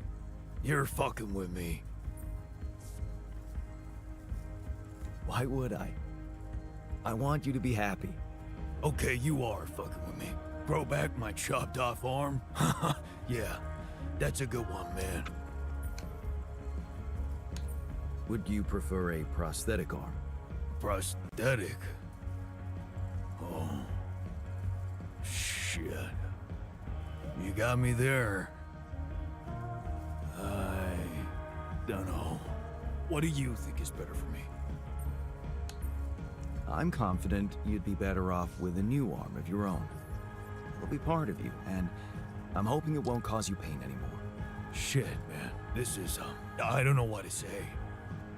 You're fucking with me. Why would I? I want you to be happy. Okay, you are fucking with me. Grow back my chopped off arm? Yeah, that's a good one, man. Would you prefer a prosthetic arm? Prosthetic? Oh. Shit. You got me there. I don't know. What do you think is better for me? I'm confident you'd be better off with a new arm of your own. It'll be part of you, and I'm hoping it won't cause you pain anymore. Shit, man. This is, I don't know what to say.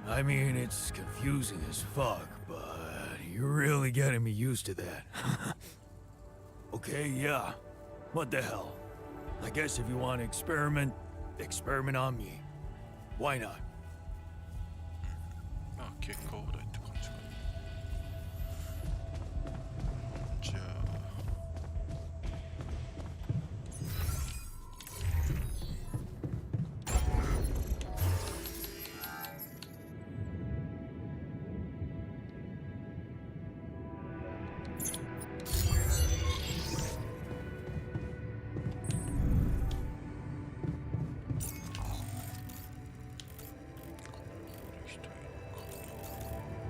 I mean, it's confusing as fuck, but you're really getting me used to that. Okay, yeah. What the hell? I guess if you want to experiment on me. Why not? まあ結果オーライって感じかな。じゃあこの人いるかな。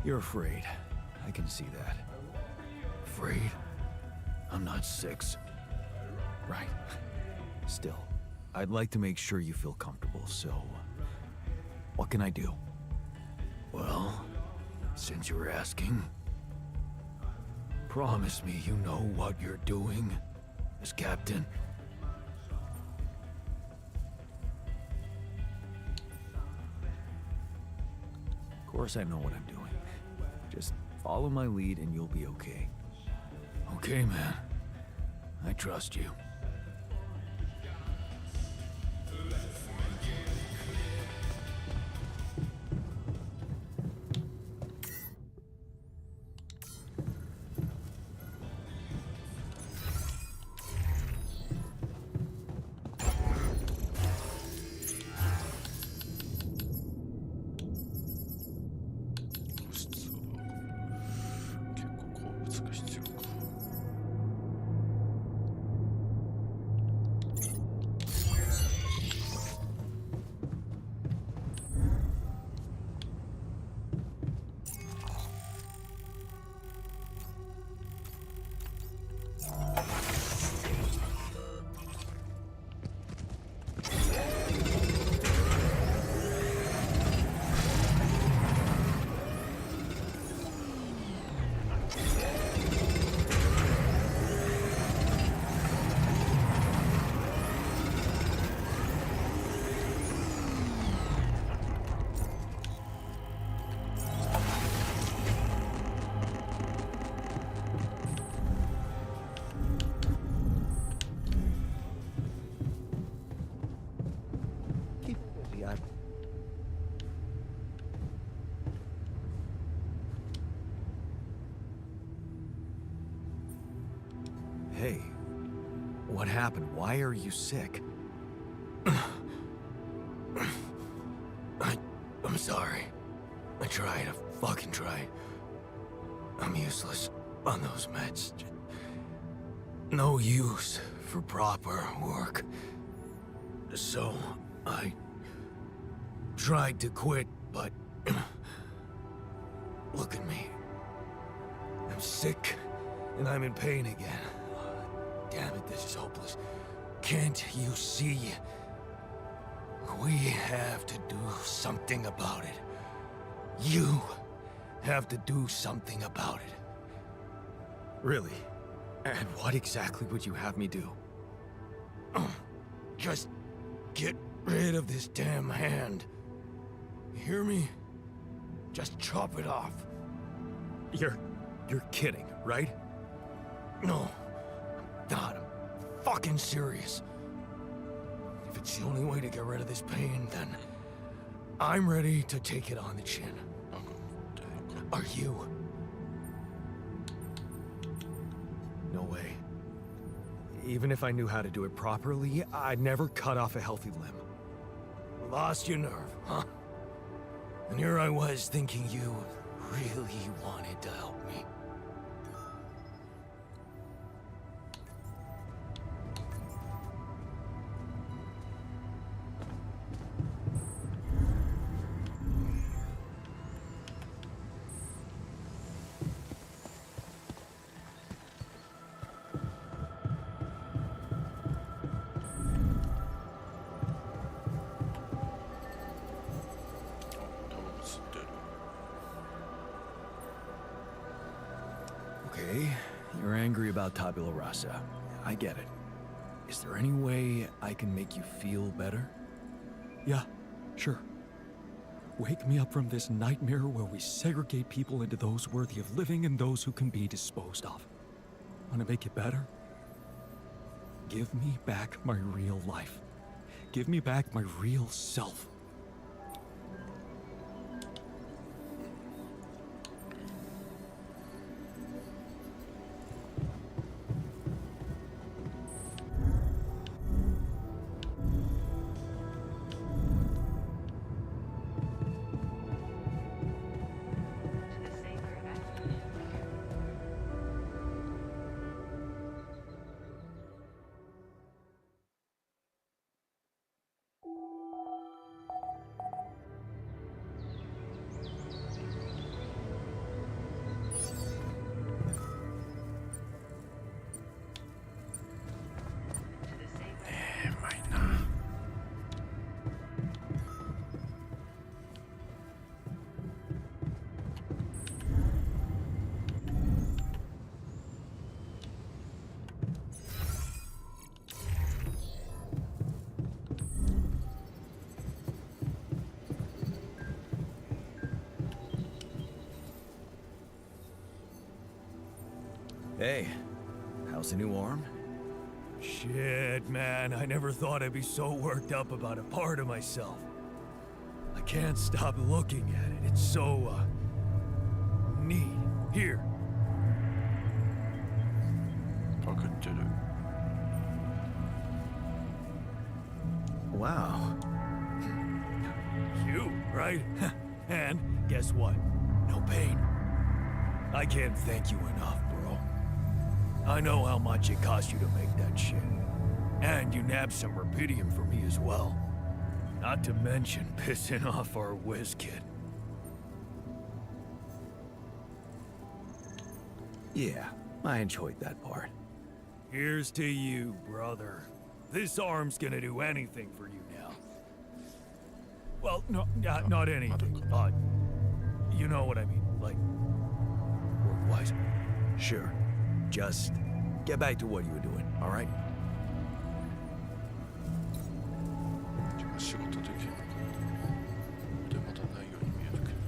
You're afraid. I can see that. Afraid? I'm not 6. Right. Still, I'd like to make sure you feel comfortable, so... what can I do? Well, since you're asking, promise me you know what you're doing as captain. Of course I know what I'm doing. Just follow my lead and you'll be okay. Okay, man. I trust you. Hey, what happened? Why are you sick? I'm sorry. I tried. I fucking tried. I'm useless on those meds. No use for proper work. So, I tried to quit, but... look at me. I'm sick, and I'm in pain again. Damn it, this is hopeless. Can't you see? We have to do something about it. You have to do something about it. Really? And what exactly would you have me do? Just get rid of this damn hand. You hear me? Just chop it off. You're kidding, right? No, I'm not. I'm fucking serious. If it's the only way to get rid of this pain, then I'm ready to take it on the chin. Are you? No way. Even if I knew how to do it properly, I'd never cut off a healthy limb. Lost your nerve, huh? And here I was thinking you really wanted to help me. Okay, you're angry about tabula rasa. I get it. Is there any way I can make you feel better? Yeah, sure. Wake me up from this nightmare where we segregate people into those worthy of living and those who can be disposed of. Want to make it better? Give me back my real life. Give me back my real self. Hey, how's the new arm? Shit, man, I never thought I'd be so worked up about a part of myself. I can't stop looking at it. It's so, neat. Here. パクってる。 Wow. Cute, right? And guess what? No pain. I can't thank you enough, bro. I know how much it cost you to make that shit. And you nabbed some rubidium for me as well. Not to mention pissing off our whiz kid. Yeah, I enjoyed that part. Here's to you, brother. This arm's gonna do anything for you now. Well, no, not anything, but you know what I mean, like, work-wise. Sure. Just get back to what you were doing, all right? 仕事できるのか腕まだないように見えるけど。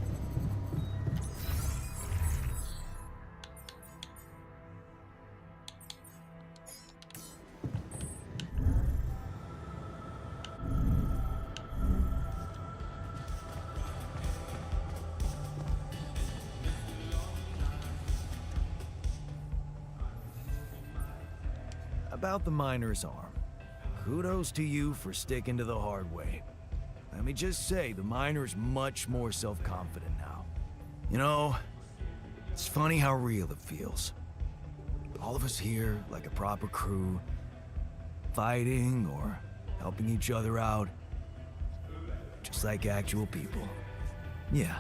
About the miner's arm. Kudos to you for sticking to the hard way. Let me just say, the miner's much more self-confident now. You know, it's funny how real it feels. All of us here, like a proper crew, fighting or helping each other out. Just like actual people. Yeah.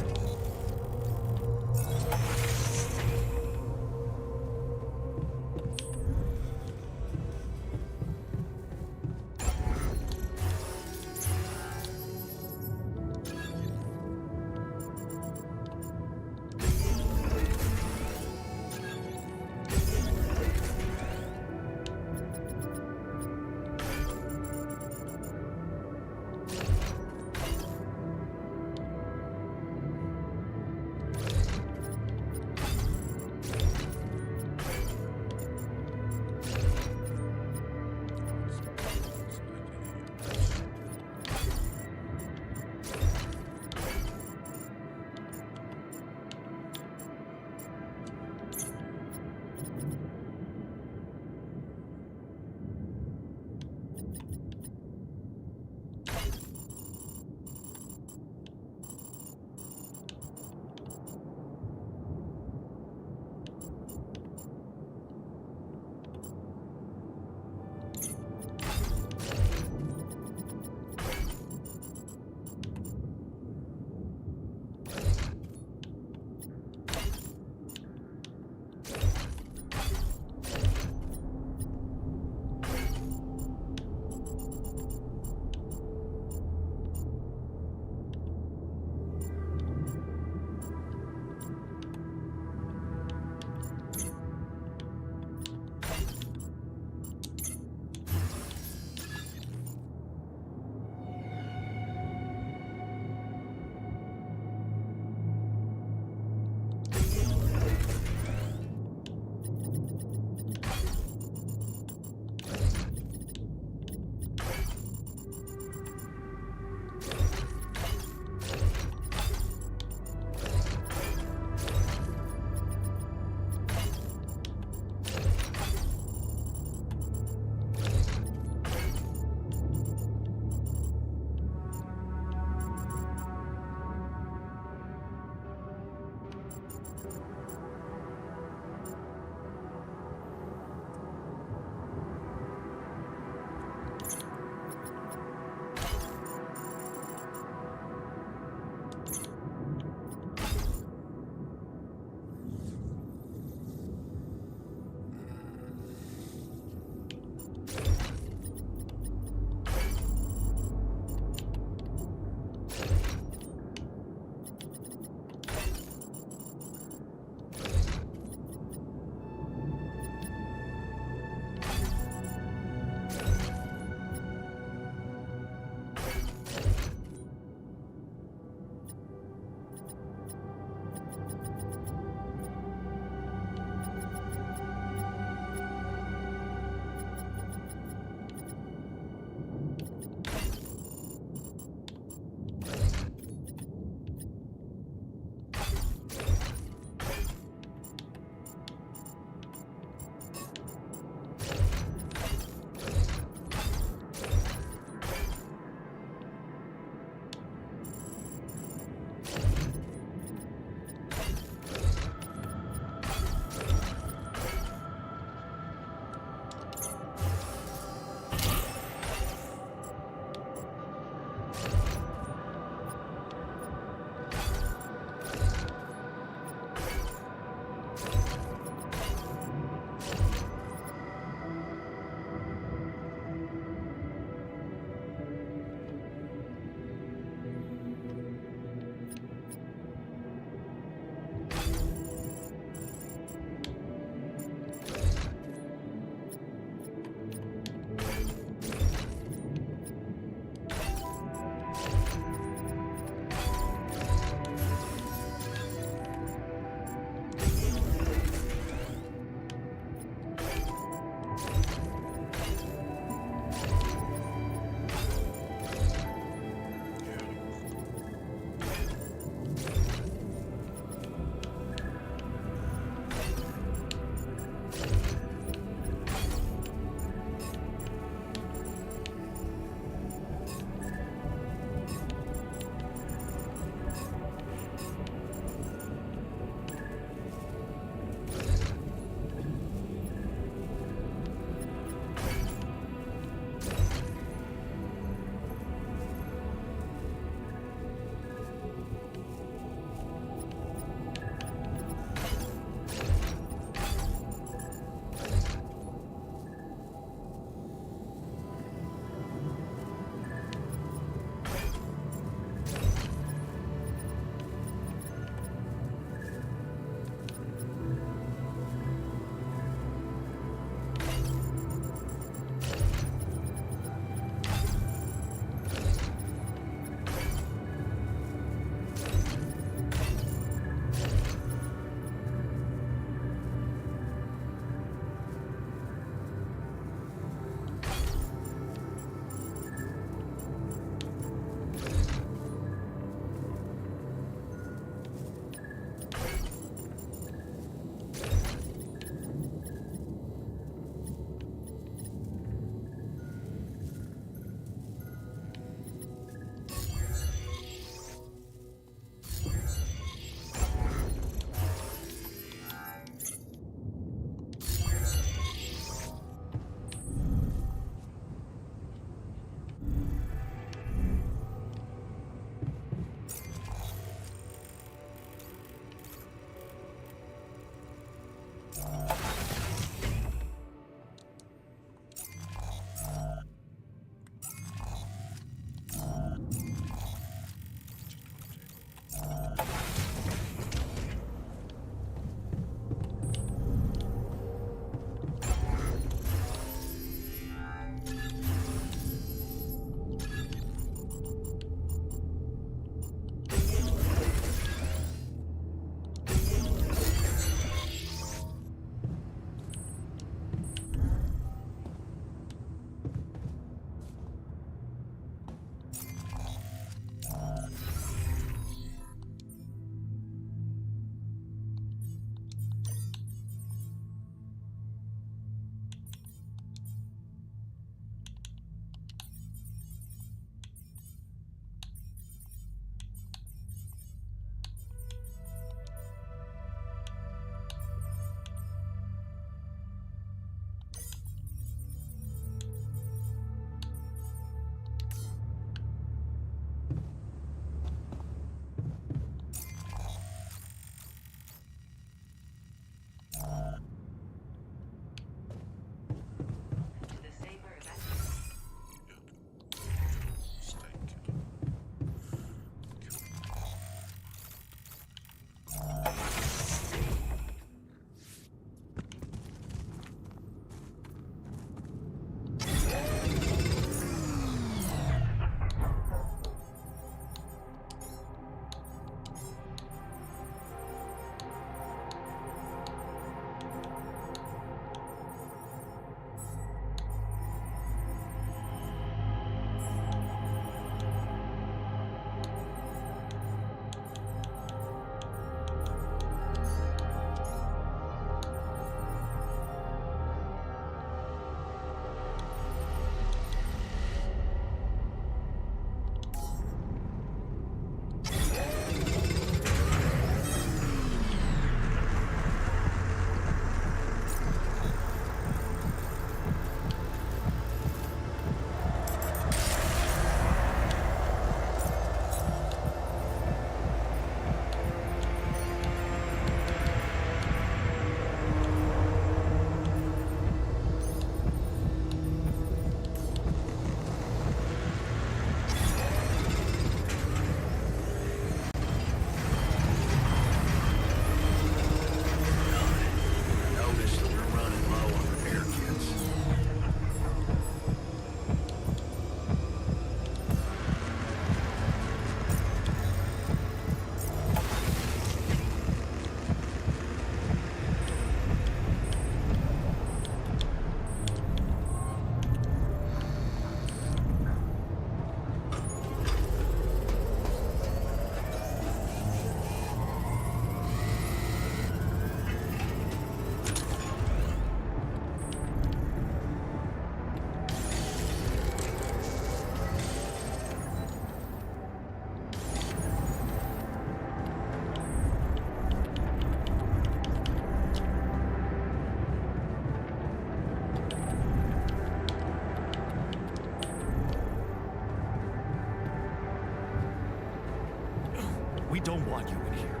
don't want you in here.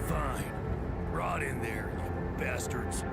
Fine. Rot in there, you bastards.